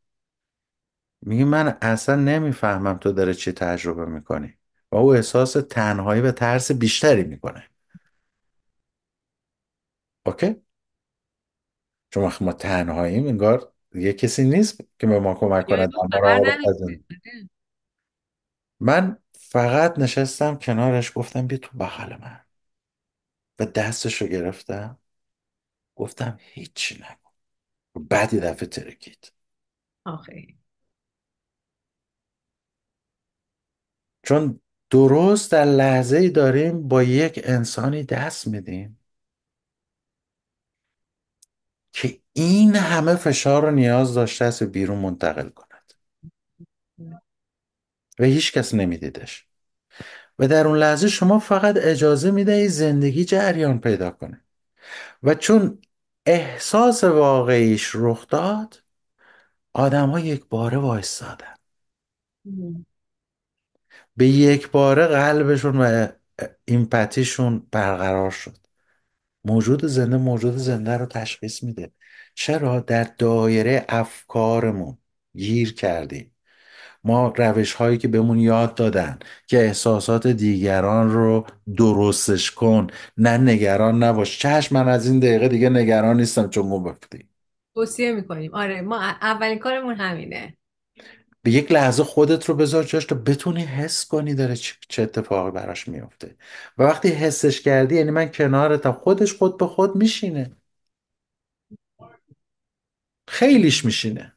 میگیم من اصلا نمیفهمم تو داره چی تجربه میکنی، و او احساس تنهایی و ترس بیشتری میکنه. اوکی؟ چون وقتی ما تنهاییم انگار یه کسی نیست که به ما کمک کنه جای در ما ما خبر رو نداشته. من فقط نشستم کنارش، گفتم بیا تو بغل من و دستش رو گرفتم، گفتم هیچی نکن. بعد یه دفعه ترکید. آخه چون درست در لحظه ای داریم با یک انسانی دست میدیم که این همه فشار رو نیاز داشته است به بیرون منتقل کند و هیچ کس نمیدیدش. و در اون لحظه شما فقط اجازه میدهید زندگی جریان پیدا کنه. و چون احساس واقعیش رخ داد، آدم ها یک باره وایستادن، به یک باره قلبشون و ایمپاتیشون برقرار شد. موجود زنده رو تشخیص میده. چرا در دایره افکارمون گیر کردیم؟ ما روش هایی که بهمون یاد دادن که احساسات دیگران رو درستش کن، نه نگران نباش، چشم من از این دقیقه دیگه نگران نیستم چون گفتی. توصیه میکنیم. آره، ما اولین کارمون همینه. به یک لحظه خودت رو بذار جاش تا بتونی حس کنی داره چه اتفاقی براش میفته. و وقتی حسش کردی یعنی من کنارتم، خودش خود به خود میشینه. خیلیش میشینه.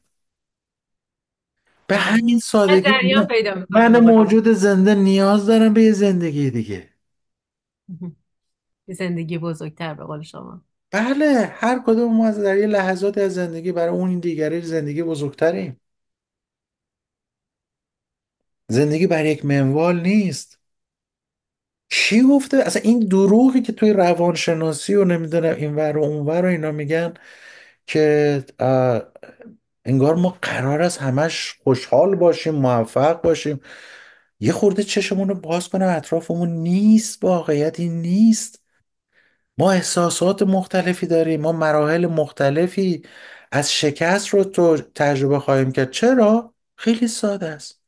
به همین سادگی جریان پیدا میکنه من به قول موجود زنده نیاز دارم به یه زندگی دیگه. زندگی بزرگتر به قول شما. بله، هر کدوم ما در یه لحظاتی از زندگی برای اون دیگری زندگی بزرگتریم. زندگی بر یک منوال نیست. کی گفته اصلا این دروغی که توی روانشناسی و نمیدونم این ور و اون ور و اینا میگن که انگار ما قرار است همش خوشحال باشیم، موفق باشیم. یه خورده چشمون رو باز کنم اطرافمون نیست، واقعیت این نیست. ما احساسات مختلفی داریم، ما مراحل مختلفی از شکست رو تو تجربه خواهیم کرد. چرا؟ خیلی ساده است.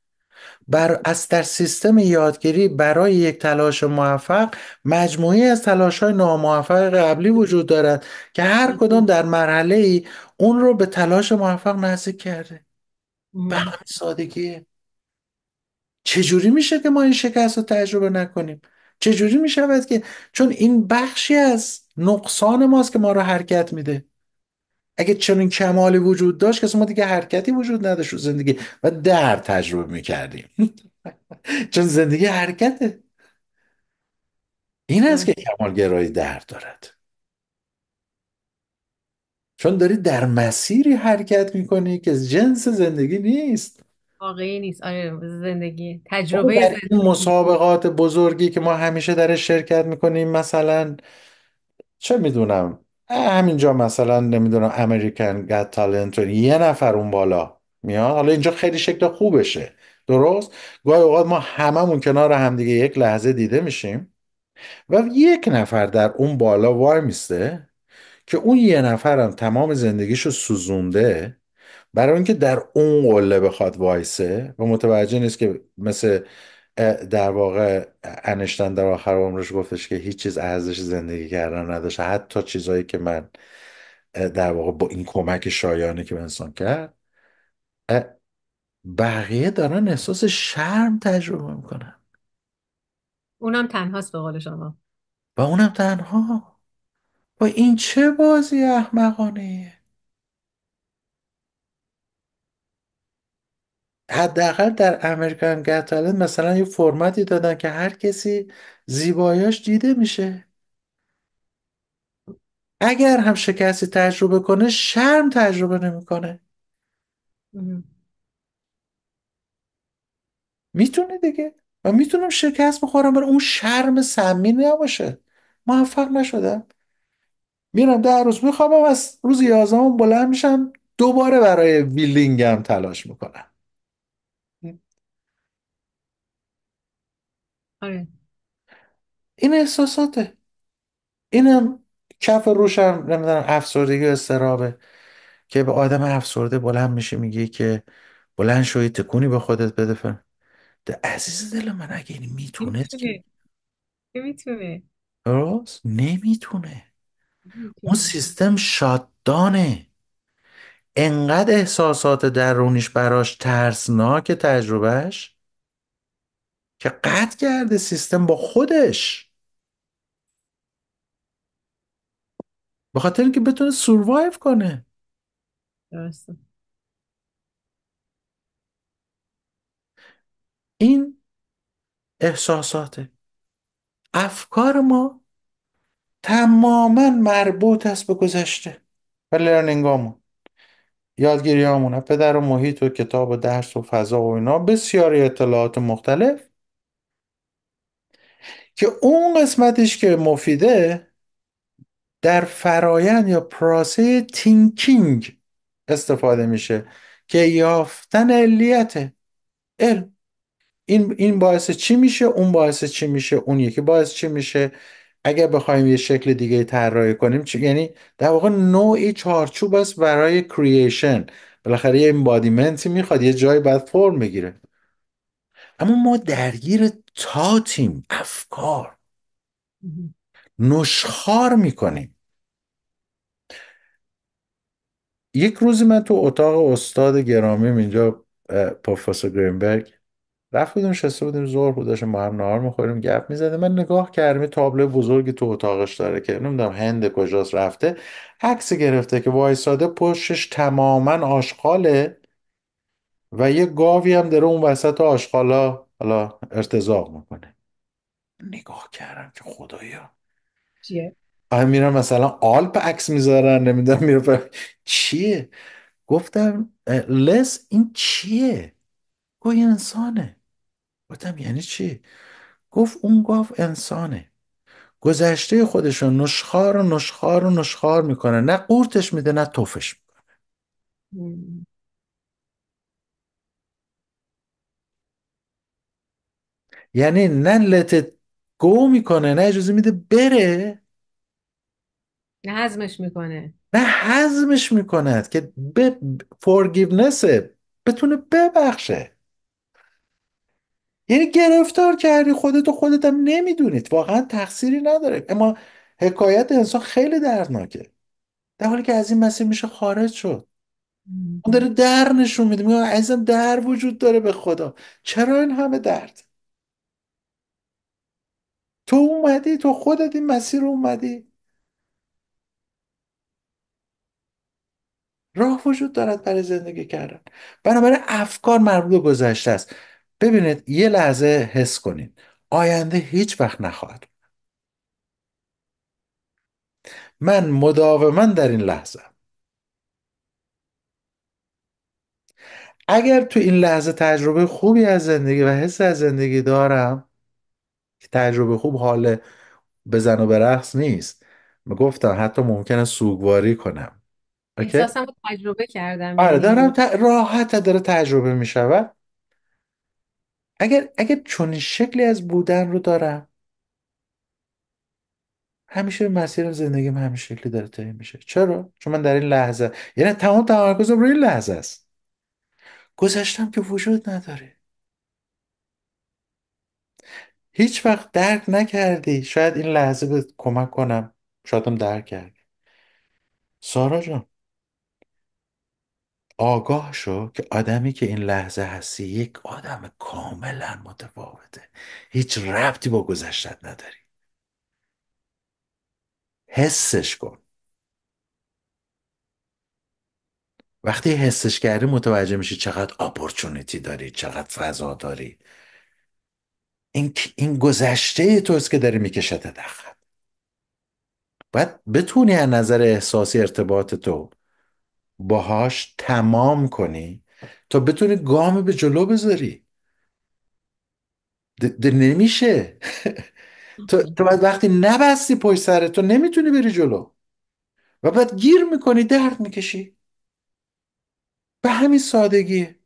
از در سیستم یادگیری برای یک تلاش موفق مجموعی از تلاش های ناموفق قبلی وجود دارد که هر کدام در مرحله ای اون رو به تلاش موفق نزدیک کرده. به همین سادگیه. چجوری میشه که ما این شکست رو تجربه نکنیم؟ چجوری میشود که چون این بخشی از نقصان ماست که ما رو حرکت میده. اگه چنین کمالی وجود داشت که ما دیگه حرکتی وجود نداشت تو زندگی و درد تجربه میکردیم. چون زندگی حرکته. این است که کمالگرایی درد دارد. چون داری در مسیری حرکت میکنی که جنس زندگی نیست. واقعی نیست. آره، زندگی بابا تجربه در این زندگی. مسابقات بزرگی که ما همیشه در شرکت میکنیم، مثلا چه میدونم همینجا مثلا نمیدونم امریکن گت تالنت، یه نفر اون بالا میاد، حالا اینجا خیلی شکل خوبشه، درست؟ گاهی اوقات ما هممون کنار همدیگه یک لحظه دیده میشیم و یک نفر در اون بالا وای میسته که اون یه نفرم تمام زندگیشو سوزونده برای اینکه در اون قله بخواد وایسه و متوجه نیست که مثل در واقع انشتن در آخر عمرش گفتش که هیچ چیز ارزش زندگی کردن نداشته، حتی چیزایی که من در واقع با این کمک شایانه که به انسان کرد. اه، بقیه دارن احساس شرم تجربه میکنن اونم تنهاست به قول شما. و اونم تنها. و این چه بازی احمقانه. حداقل در امریکن گت تالنت مثلا یه فرمتی دادن که هر کسی زیباییاش دیده میشه. اگر هم شکستی تجربه کنه شرم تجربه نمیکنه. مهم. میتونه دیگه. و میتونم شکست بخورم ولی اون شرم سمی نباشه. موفق نشدم، میرم 10 روز میخوابم، از روز 11 بلند میشم دوباره برای ویلینگم تلاش میکنم. آره. این احساساته. اینم کف روشم نمیدونم افسردگی و اضطرابه که به آدم افسرده بلند میشه میگه که بلند شوی تکونی به خودت بده ده عزیز دل من اگه این میتونست که. میتونه. میتونه. راست نمیتونه. اون میتونه. سیستم شاتدانه. انقدر احساسات درونیش براش ترسناک تجربهش که قطع کرده سیستم با خودش، به خاطر اینکه بتونه سوروایو کنه. درسته. این احساساته. افکار ما تماما مربوط است به گذشته و لرنینگامون، یادگیریامون، پدر و محیط و کتاب و درس و فضا و اینا، بسیاری اطلاعات مختلف که اون قسمتش که مفیده در فرایند یا پروسه تینکینگ استفاده میشه که یافتن علیت علم. این باعث چی میشه، اون باعث چی میشه، اون یکی باعث چی میشه. اگر بخوایم یه شکل دیگه طراحی کنیم یعنی در واقع نوعی چارچوب است برای کرییشن. بالاخره یه امبادیمنتی میخواد، یه جایی باید فرم بگیره. اما ما درگیر تاتیم افکار مهم. نشخار میکنیم. یک روزی من تو اتاق استاد گرامیم اینجا، پروفسور گرینبرگ، رفت بودیم شسته بودیم، ظهر بود، داشتیم با هم نهار میخوریم گپ میزدیم. من نگاه کردم یه تابلو بزرگی تو اتاقش داره که نمیدونم هند کجاست رفته عکس گرفته که وایساده پشتش تماما آشغاله و یه گاوی هم داره اون وسط آشغالا حالا ارتزاق میکنه. نگاه کردم که خدایا چیه؟ آیا میرن مثلا آلپ عکس میذارن نمیدونم میره چیه. گفتم لس این چیه؟ گوی انسانه. گفتم یعنی چی؟ گفت اون گاو انسانه، گذشته خودشو نشخار و نشخار و نشخار میکنه، نه قورتش میده نه تفش میده. مم. یعنی نه لتت گو میکنه، نه اجازه میده بره، نه هضمش میکنه. نه هضمش میکند که به فورگیونسه بتونه ببخشه. یعنی گرفتار کردی خودت و خودت هم نمیدونید، واقعا تقصیری نداره. اما حکایت انسان خیلی دردناکه، در حالی که از این مسیر میشه خارج شد. اون مهم. داره در نشون میده، میگه عزیزم در وجود داره به خدا، چرا این همه درد؟ تو اومدی، تو خودت این مسیر رو اومدی. راه وجود دارد برای زندگی کردن. بنابراین افکار مربوط به گذشته است. ببینید یه لحظه حس کنید آینده هیچ وقت نخواهد. من مداوما در این لحظه، اگر تو این لحظه تجربه خوبی از زندگی و حس از زندگی دارم که تجربه خوب حال بزن و برقص نیست، گفتم حتی ممکنه سوگواری کنم. اوکی. احساسم رو تجربه کردم آره یعنی. دارم راحت داره تجربه می شود. اگر چنین شکلی از بودن رو دارم، همیشه مسیر زندگیم همین شکلی داره طی میشه. چرا؟ چون من در این لحظه، یعنی تمام تمرکزم روی این لحظه است. گذشتم که وجود نداره. هیچ وقت درک نکردی. شاید این لحظه به کمک کنم، شایدم درک کردی. سارا جان، آگاه شو که آدمی که این لحظه هستی یک آدم کاملا متفاوته. هیچ ربطی با گذشتت نداری. حسش کن. وقتی حسش کردی متوجه میشی چقدر اپورتونیتی داری، چقدر فضا داری. این گذشته توست که داری میکشت عقب. باید بتونی از نظر احساسی ارتباط تو باهاش تمام کنی تا بتونی گام به جلو بذاری. ده نمیشه. تو باید وقتی نبستی پشت سر تو نمیتونی بری جلو و بعد گیر میکنی، درد میکشی. به همین سادگیه.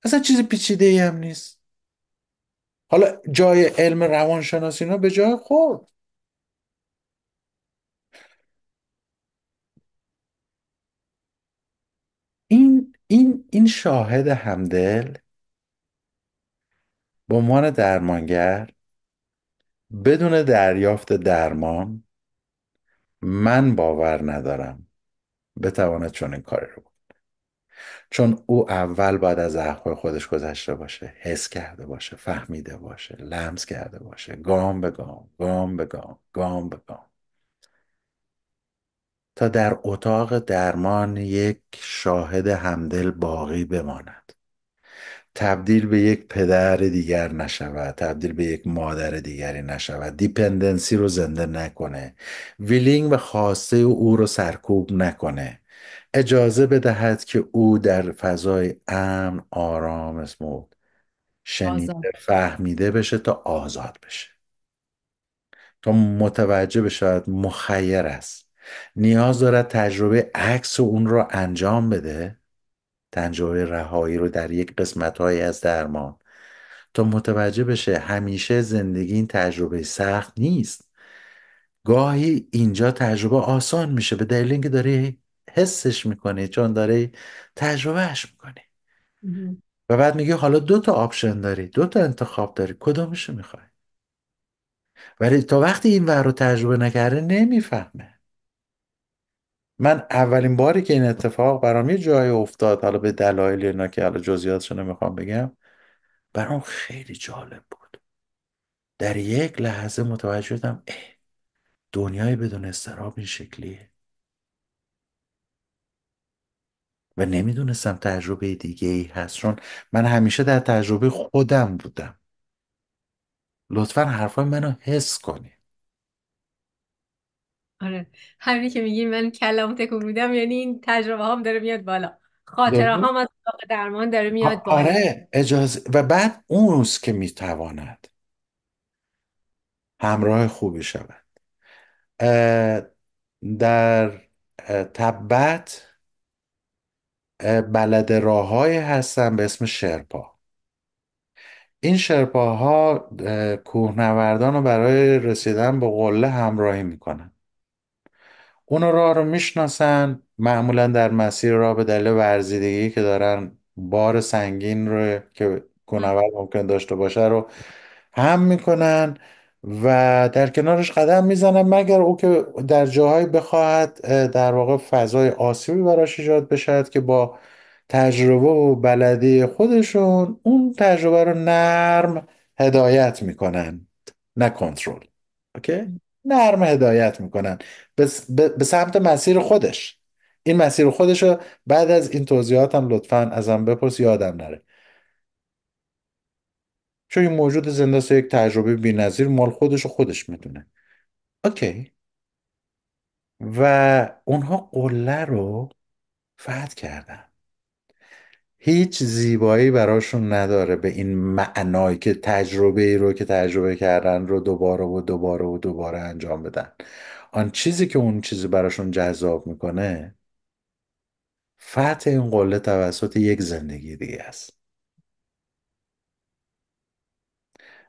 اصلا چیز پیچیده ای هم نیست. حالا جای علم روانشناسی اینا به جای خود. این شاهد همدل به عنوان درمانگر بدون دریافت درمان، من باور ندارم بتواند چون این کاری رو کنه. چون او اول باید از حقهای خودش گذشته باشه، حس کرده باشه، فهمیده باشه، لمس کرده باشه، گام به گام، گام به گام، گام به گام، تا در اتاق درمان یک شاهد همدل باقی بماند. تبدیل به یک پدر دیگر نشود، تبدیل به یک مادر دیگری نشود، دیپندنسی رو زنده نکنه، ویلینگ و خواسته او رو سرکوب نکنه، اجازه بدهد که او در فضای امن، آرام، اسموت، آزاد. شنیده، فهمیده بشه تا آزاد بشه، تا متوجه بشه مخیر است. نیاز دارد تجربه عکس اون رو انجام بده، تجربه رهایی رو در یک قسمتهایی از درمان، تا متوجه بشه همیشه زندگی این تجربه سخت نیست. گاهی اینجا تجربه آسان میشه به دلیل اینکه داری حسش میکنی، چون داری تجربهش میکنی. مهم. و بعد میگه حالا دو تا آپشن داری، دو تا انتخاب داری، کدومشو میخوای؟ ولی تا وقتی این ور رو تجربه نکرده نمیفهمه. من اولین باری که این اتفاق برام یه جایی افتاد، حالا به دلایل اینا که حالا جزئیاتشو نمیخوام بگم، برام خیلی جالب بود. در یک لحظه متوجه شدم دنیای بدون اضطراب این شکلیه و نمیدونستم تجربه دیگه ای هست، چون من همیشه در تجربه خودم بودم. لطفا حرفای منو حس کنی. آره، همینی که میگی من کلمو تکون میدم، یعنی این تجربه هام داره میاد بالا، خاطره درست؟ هام از اتاق درمان داره میاد بالا. آره، اجازه. و بعد اونست که میتواند همراه خوبی شود. اه، در تبت بلد راههایی هستن به اسم شرپا. این شرپاها کوهنوردان رو برای رسیدن به قله همراهی میکنن. اون راه رو میشناسن، معمولا در مسیر راه به دلیل ورزیدگی که دارن بار سنگین رو که کوهنورد ممکن داشته باشه رو هم میکنن و در کنارش قدم میزنن، مگر او که در جاهایی بخواهد در واقع فضای آسیبی براش ایجاد بشد که با تجربه و بلدی خودشون اون تجربه رو نرم هدایت میکنن، نه کنترل. اوکی؟ نرم هدایت میکنن به سمت مسیر خودش. این مسیر خودش رو بعد از این توضیحاتم لطفا ازم بپرس، یادم نره. چون این موجود زنده است، یک تجربه بی‌نظیر مال خودش و خودش میدونه. اوکی. و اونها قله رو فتح کردن. هیچ زیبایی براشون نداره به این معنایی که تجربه ای رو که تجربه کردن رو دوباره و دوباره و دوباره انجام بدن. آن چیزی که اون چیزی براشون جذاب میکنه فتح این قله توسط یک زندگی دیگه است.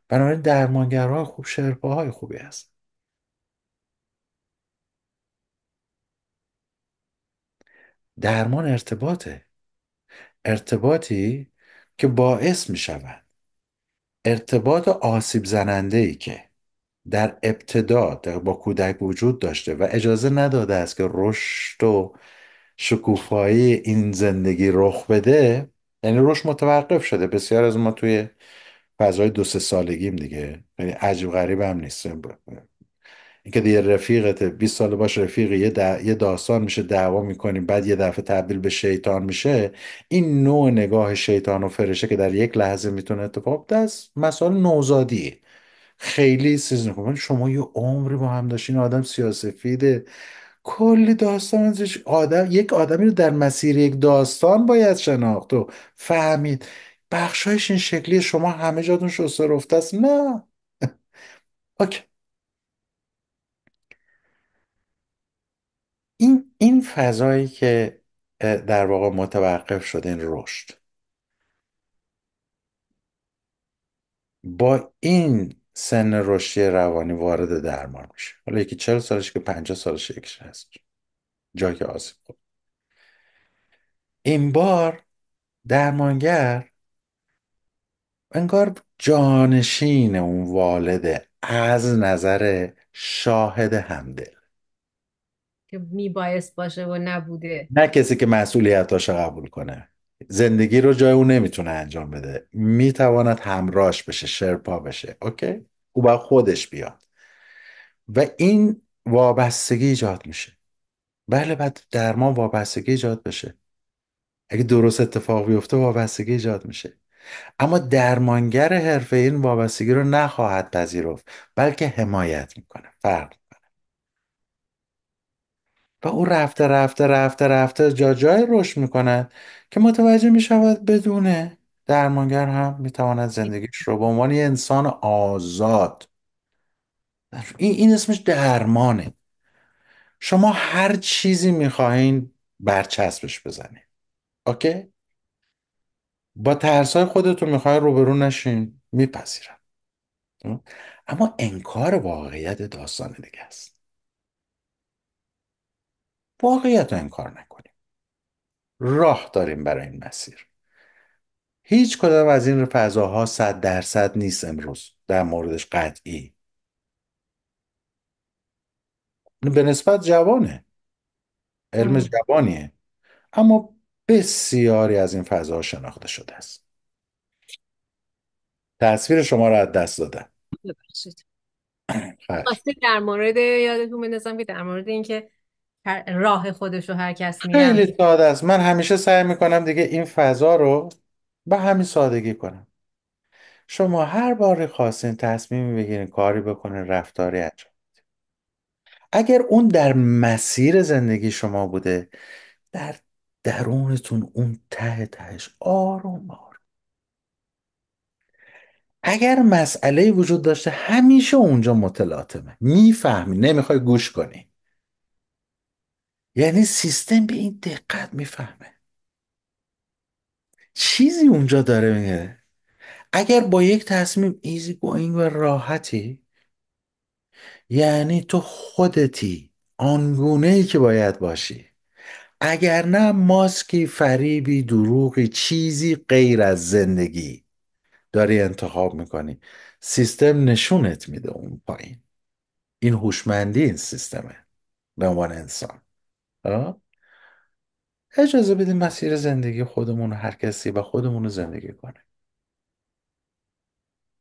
بنابراین درمانگرهای خوب شرپاهای خوبی است. درمان ارتباطه، ارتباطی که باعث می شود ارتباط آسیب زننده ای که در ابتدا با کودک وجود داشته و اجازه نداده است که رشد و شکوفایی این زندگی رخ بده، یعنی رشد متوقف شده. بسیار از ما توی فضای 2 3 سالگیم دیگه، یعنی عجیب غریب هم نیست. اینکه یه رفیقت 20 سال باش رفیقی یه داستان میشه، دعوا میکنیم، بعد یه دفعه تبدیل به شیطان میشه. این نوع نگاه شیطان و فرشه که در یک لحظه میتونه اتفاق بیفته است مسائل نوزادیه. خیلی چیز نکنه. شما یه عمری با هم داشتین، آدم سیاسفیده، کلی داستان ازش، یک آدمی رو در مسیر یک داستان باید شناخت و فهمید. بخشایش این شکلی شما همه جاتون شسته رفته است. نه. اوکی. این فضایی که در واقع متوقف شده، این رشد با این سن رشدی روانی وارد درمان میشه. حالا یکی 40 سالش که 50 سالش یکیش هست، جایی که آسیب خورد. این بار درمانگر انگار جانشین اون والده از نظر شاهد همدل، که میبایست باشه و نبوده. نه کسی که مسئولیتاشو قبول کنه. زندگی رو جای اون نمیتونه انجام بده، میتواند همراهش بشه، شرپا بشه. اوکی. او باید خودش بیاد و این وابستگی ایجاد میشه. بله، بعد درمان وابستگی ایجاد بشه، اگه درست اتفاق بیفته وابستگی ایجاد میشه. اما درمانگر حرفه این وابستگی رو نخواهد پذیرفت، بلکه حمایت میکنه. فرق. و او رفته رفته رفته رفته جای رشد میکند که متوجه میشود بدونه درمانگر هم میتواند زندگیش رو به عنوان یه انسان آزاد، این اسمش درمانه. شما هر چیزی میخواهین برچسبش بزنید. اوکی. با ترسای خودتون میخواین روبرو نشین، میپذیرم. اما انکار واقعیت داستان دیگه است. واقعیت رو انکار نکنیم. راه داریم برای این مسیر. هیچ کدام از این فضاها 100% نیست امروز در موردش قطعی. به نسبت جوانه، علم ام. جوانیه، اما بسیاری از این فضاها شناخته شده است. تصویر شما را از دست دادم. ببخشید. خش. خواسته در مورد یادتون بندازم که در مورد اینکه راه خودش رو هر کس خیلی میرفت. ساده است. من همیشه سعی میکنم دیگه این فضا رو به همین سادگی کنم. شما هر باری خواستین تصمیم بگیرین، کاری بکنین، رفتاری انجام، اگر اون در مسیر زندگی شما بوده، در درونتون اون ته تهش آروم آروم، اگر مسئله وجود داشته همیشه اونجا متلاطمه، میفهمی، نمیخوای گوش کنی. یعنی سیستم به این دقت میفهمه چیزی اونجا داره میگه. اگر با یک تصمیم ایزی گوینگ و راحتی، یعنی تو خودتی، آنگونه ای که باید باشی. اگر نه ماسکی، فریبی، دروغی، چیزی غیر از زندگی داری انتخاب میکنی. سیستم نشونت میده اون پایین. این هوشمندی این سیستمه به عنوان انسان. آه؟ اجازه بدیم مسیر زندگی خودمون رو هر کسی و خودمون رو زندگی کنه.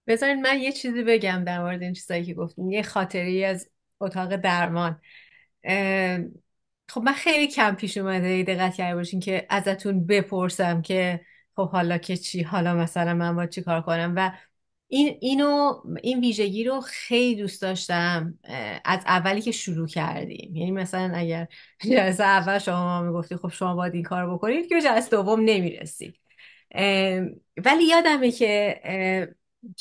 بذارین من یه چیزی بگم در مورد این چیزایی که گفتیم، یه خاطری از اتاق درمان. اه، خب من خیلی کم پیش اومده دقت کرده باشین که ازتون بپرسم که خب حالا که چی، حالا مثلا من باید چی کار کنم. و این ویژگی رو خیلی دوست داشتم از اولی که شروع کردیم. یعنی مثلا اگر جلسه اول شما میگفتی خب شما باید این کار بکنید که به جلسه دوم نمیرسید. ولی یادمه که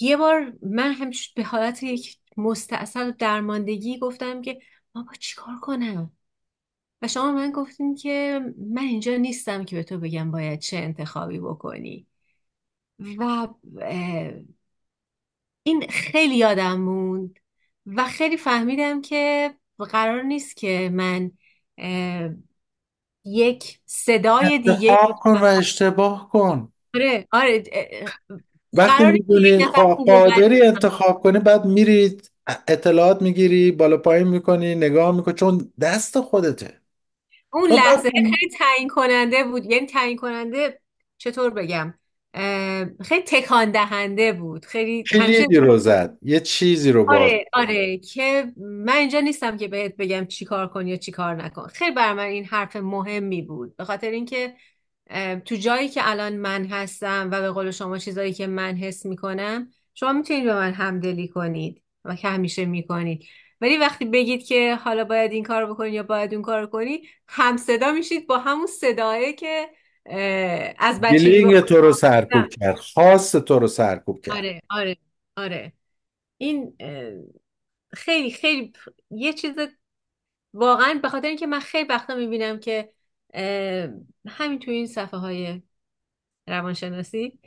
یه بار من همش به حالت یک مستعصل و درماندگی گفتم که بابا چیکار کنم؟ و شما من گفتین که من اینجا نیستم که به تو بگم باید چه انتخابی بکنی. و این خیلی یادم موند و خیلی فهمیدم که قرار نیست که من اه، یک صدای دیگه. انتخاب کن و اشتباه کن. آره آره. وقتی قراره که یک میدونی نفر پول قادری بدی. انتخاب کنی، بعد میری اطلاعات میگیری، بالا پایین میکنی، نگاه میکنی، چون دست خودته. اون و لحظه بعد خیلی تعیین کننده بود، یعنی تعیین کننده، چطور بگم، خیلی تکان دهنده بود، خیلی همیشه. کلیدی رو زد، یه چیزی رو باز. آره آره، که من اینجا نیستم که بهت بگم چی کار کن یا چی کار نکن. خیلی بر من این حرف مهمی بود، به خاطر اینکه تو جایی که الان من هستم و به قول شما چیزایی که من حس میکنم، شما میتونید به من همدلی کنید و که همیشه میکنید، ولی وقتی بگید که حالا باید این کار بکنید یا باید اون کار کنی، هم صدا میشید با همون صداه که از بچگی به فیلینگ خودم تو رو آموختم. سرکوب کرد، خواست تو رو سرکوب کرد. آره آره آره. این خیلی خیلی یه چیز، واقعا به خاطر اینکه من خیلی وقتا میبینم که اه، همین توی این صفحه های روانشناسی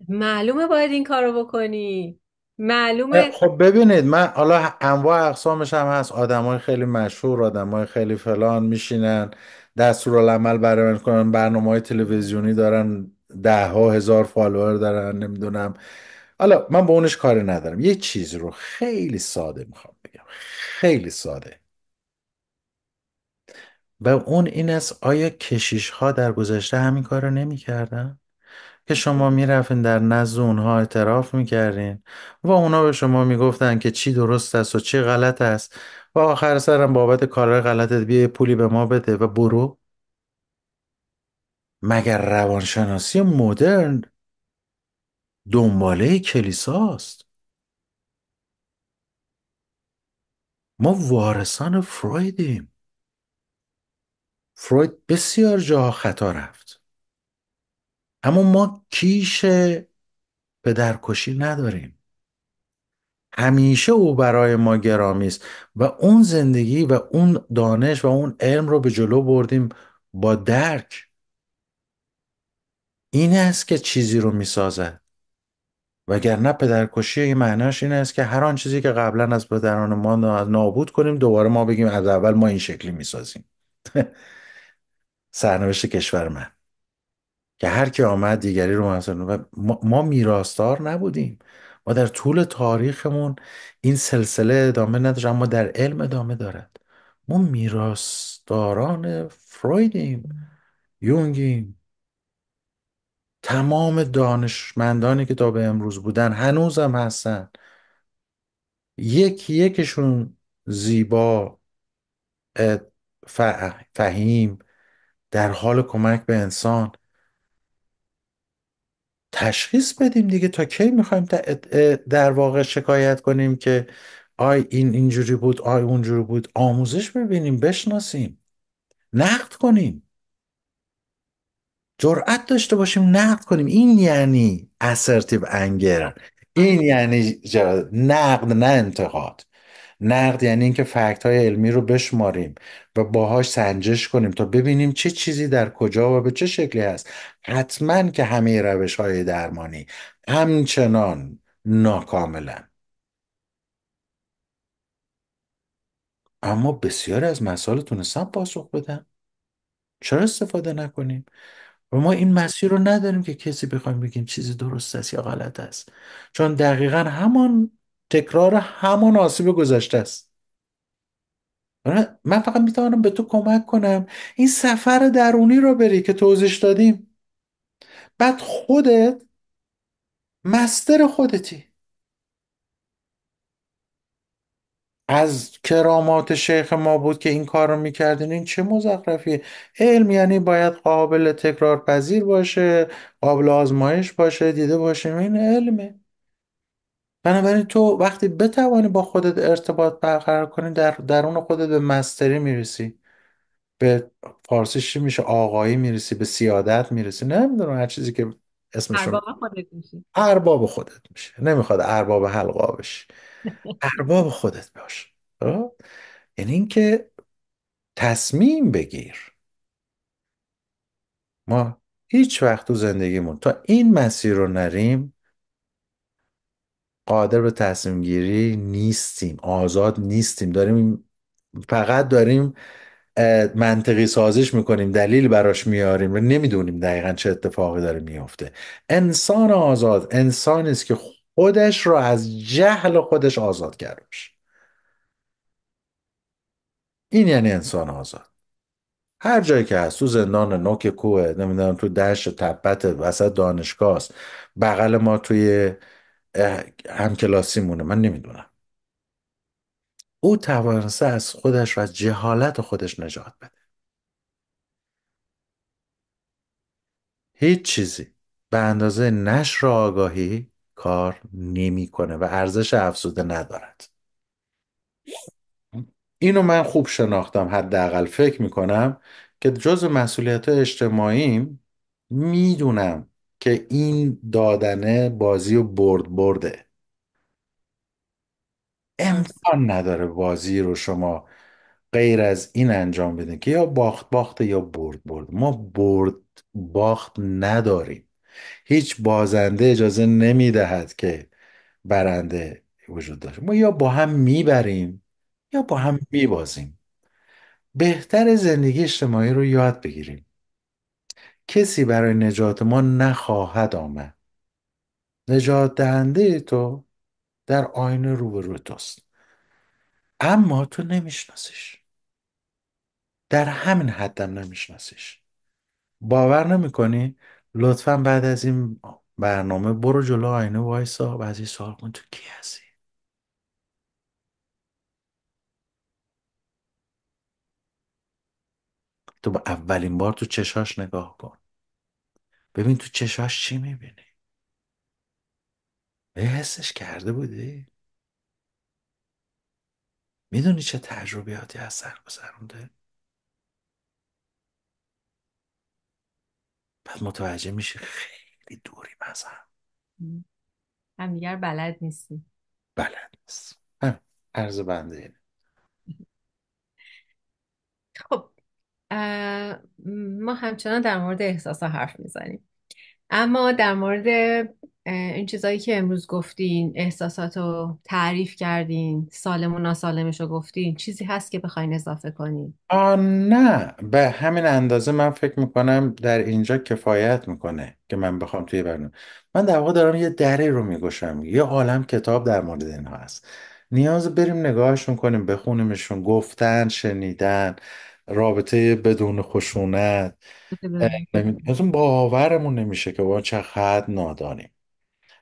معلومه باید این کارو بکنی، معلومه. خب ببینید، من حالا انواع اقسامش هم هست، آدمای خیلی مشهور، آدمای خیلی فلان میشینن دستورالعمل برای کنن، برنامه تلویزیونی دارن، ده ها هزار فالوور دارن، نمیدونم. حالا من به اونش کاری ندارم، یه چیز رو خیلی ساده میخوام بگم، خیلی ساده. و اون این است: آیا کشیش ها در گذشته همین کار رو نمیکردن؟ که شما میرفتین در نزد اونها اعتراف میکردین و اونا به شما میگفتن که چی درست است و چی غلط است، و آخر سرم بابت کارهای غلطت بیا یه پولی به ما بده و برو. مگر روانشناسی مدرن دنباله کلیساست؟ ما وارثان فرویدیم. فروید بسیار جاها خطا رفت، اما ما کیش پدرکشی نداریم. همیشه او برای ما گرامی است و اون زندگی و اون دانش و اون علم رو به جلو بردیم با درک. این است که چیزی رو میسازد. وگرنه پدرکشی این معناش این است که هر آن چیزی که قبلا از پدران ما نابود کنیم، دوباره ما بگیم از اول ما این شکلی میسازیم. سرنوشت کشور من که هر کی آمد دیگری رو مثلا، و ما میراثدار نبودیم. ما در طول تاریخمون این سلسله ادامه نداشت، اما در علم ادامه دارد. ما میراثداران فرویدیم، یونگیم. تمام دانشمندانی که تا به امروز بودن هنوزم هستن، یکی یکشون زیبا، اه، فهیم، در حال کمک به انسان. تشخیص بدیم دیگه. تا کی میخوایم در واقع شکایت کنیم که آی این اینجوری بود، آی اونجوری بود؟ آموزش ببینیم، بشناسیم، نقد کنیم، جرأت داشته باشیم نقد کنیم. این یعنی assertive anger. این آره. یعنی نقد، نه انتقاد. نقد یعنی اینکه فکت های علمی رو بشماریم و باهاش سنجش کنیم تا ببینیم چه چیزی در کجا و به چه شکلی هست. حتما که همه روش های درمانی همچنان ناکاملن، اما بسیاری از مسائل تونستن پاسخ بدن. چرا استفاده نکنیم؟ و ما این مسیر رو نداریم که کسی بخوایم بگیم چیزی درست است یا غلط است، چون دقیقا همان تکرار همان آسیب گذشته است. من فقط میتوانم به تو کمک کنم این سفر درونی رو بری که توضیح دادیم. بعد خودت مستر خودتی. از کرامات شیخ ما بود که این کار رو میکردین، این چه مزخرفیه؟ علم یعنی باید قابل تکرار پذیر باشه، قابل آزمایش باشه، دیده باشیم این علمه. بنابراین تو وقتی بتوانی با خودت ارتباط برقرار کنی، در درون خودت به مستری میرسی، به فارسیش چی میشه، آقایی میرسی، به سیادت میرسی، نمیدونم هر چیزی که اسمش رو. ارباب خودت میشی. ارباب خودت میشه، نمیخواد ارباب حلقا بشی، ارباب خودت باش. خب؟ یعنی اینکه تصمیم بگیر. ما هیچ وقت تو زندگیمون تا این مسیر رو نریم قادر به تصمیم گیری نیستیم، آزاد نیستیم. فقط داریم منطقی سازیش میکنیم، دلیل براش میاریم و نمیدونیم دقیقا چه اتفاقی داره میفته. انسان آزاد انسانی است که خودش رو از جهل خودش آزاد کرده باشه. این یعنی انسان آزاد. هر جایی که هست، تو زندان نوک کوه، نمیدونم تو دشت تپت وسط دانشگاه است، بغل ما توی همکلاسی مونه، من نمیدونم، او توانسته از خودش و از جهالت خودش نجات بده. هیچ چیزی به اندازه نشر آگاهی کار نمیکنه و ارزش افزوده ندارد. اینو من خوب شناختم، حداقل فکر میکنم که جز مسئولیت اجتماعیم میدونم که این دادنه بازی و برده. درست. امکان نداره بازی رو شما غیر از این انجام بدین که یا باخت باخته یا برد. ما برد باخت نداریم. هیچ بازنده اجازه نمیدهد که برنده وجود داشته. ما یا با هم میبریم یا با هم میبازیم. بهتر زندگی اجتماعی رو یاد بگیریم. کسی برای نجات ما نخواهد آمد. نجات دهنده تو در آینه روبرو توست، اما تو نمیشناسیش. در همین حدم نمیشناسیش. باور نمیکنی؟ لطفا بعد از این برنامه برو جلو آینه وایسا و از این سوال کن تو کی هستی. تو با اولین بار تو چشاش نگاه کن، ببین تو چشاش چی میبینی. حسش کرده بودی؟ میدونی چه تجربیاتی از سر گذرونده؟ بعد متوجه میشی خیلی دوریم از هم. هم دیگر بلد نیستیم. بلد نیست. هم عرض بنده اینه. خب، ما همچنان در مورد احساسا حرف میزنیم، اما در مورد این چیزایی که امروز گفتین، احساسات رو تعریف کردین، سالم و ناسالمش رو گفتین، چیزی هست که بخواین اضافه کنین؟ نه، به همین اندازه من فکر میکنم در اینجا کفایت میکنه که من بخوام توی برنامه. من در واقع دارم یه دری رو میگشم، یه عالم کتاب در مورد اینها هست. نیاز بریم نگاهشون کنیم، بخونیمشون. گفتن، شنیدن، رابطه بدون خشونت. اصلا باورمون نمیشه که با چقدر نادانیم.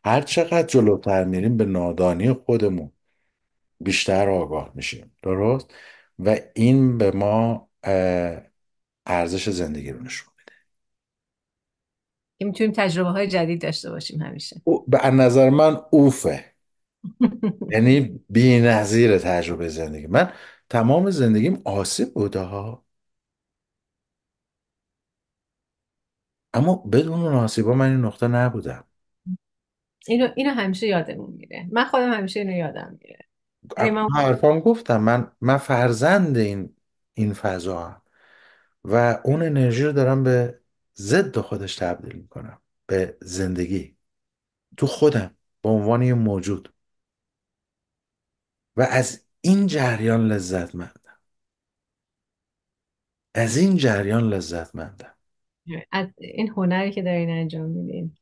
هر چقدر جلوتر میریم به نادانی خودمون بیشتر آگاه میشیم. درست؟ و این به ما ارزش زندگی رو نشون میده. که میتونیم تجربه های جدید داشته باشیم همیشه. به نظر من اوفه. یعنی بی‌نظیر تجربه زندگی. من تمام زندگیم آسیب بوده ها، اما بدون اون آسیبا من این نقطه نبودم. اینو همیشه یادمون میره، من خودم همیشه اینو یادم میره. یعنی تو ما حرفام گفتم من فرزند این فضا هم. و اون انرژی رو دارم به ضد خودش تبدیل میکنم به زندگی تو خودم به عنوان یه موجود، و از این جریان لذتمندم. از این جریان لذتمندم. از این هنری که دارین انجام میدین.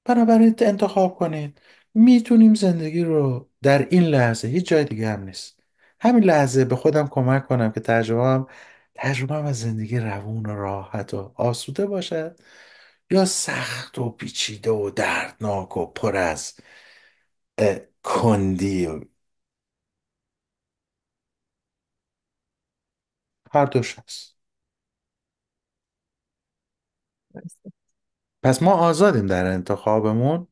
بنابراین انتخاب کنید. میتونیم زندگی رو در این لحظه، هیچ جای دیگه هم نیست، همین لحظه به خودم کمک کنم که تجربه از زندگی روون و راحت و آسوده باشد، یا سخت و پیچیده و دردناک و پر از کندی و هر دوش هست. پس ما آزادیم در انتخابمون،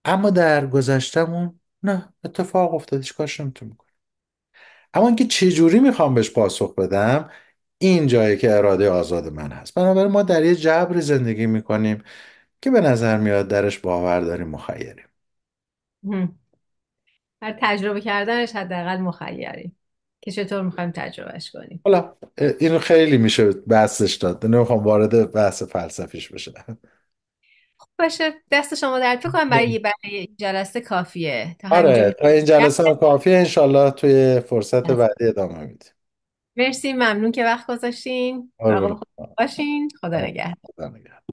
اما در گذشتمون نه، اتفاق افتاد، هیچ کارش نمیتونیم کنیم. اما اینکه چه جوری میخوام بهش پاسخ بدم، این جایی که اراده آزاد من هست. بنابراین ما در یه جبری زندگی میکنیم که به نظر میاد درش باور داریم، مخیریم. هم. هر تجربه کردنش حداقل مخیریم که چطور میخوایم تجربهش کنیم. حالا این خیلی میشه بحثش داد، نمیخوام وارد بحث فلسفیش بشه. باشه، دست شما درد. فکر کنم برای این جلسه کافیه تا همینجا. آره، تا این جلسه هم کافیه. انشالله توی فرصت بعدی ادامه میدیم. مرسی، ممنون که وقت گذاشتین. مراقب قربونت خودتون باشین. خدا برم. نگهدار. خدا نگهدار.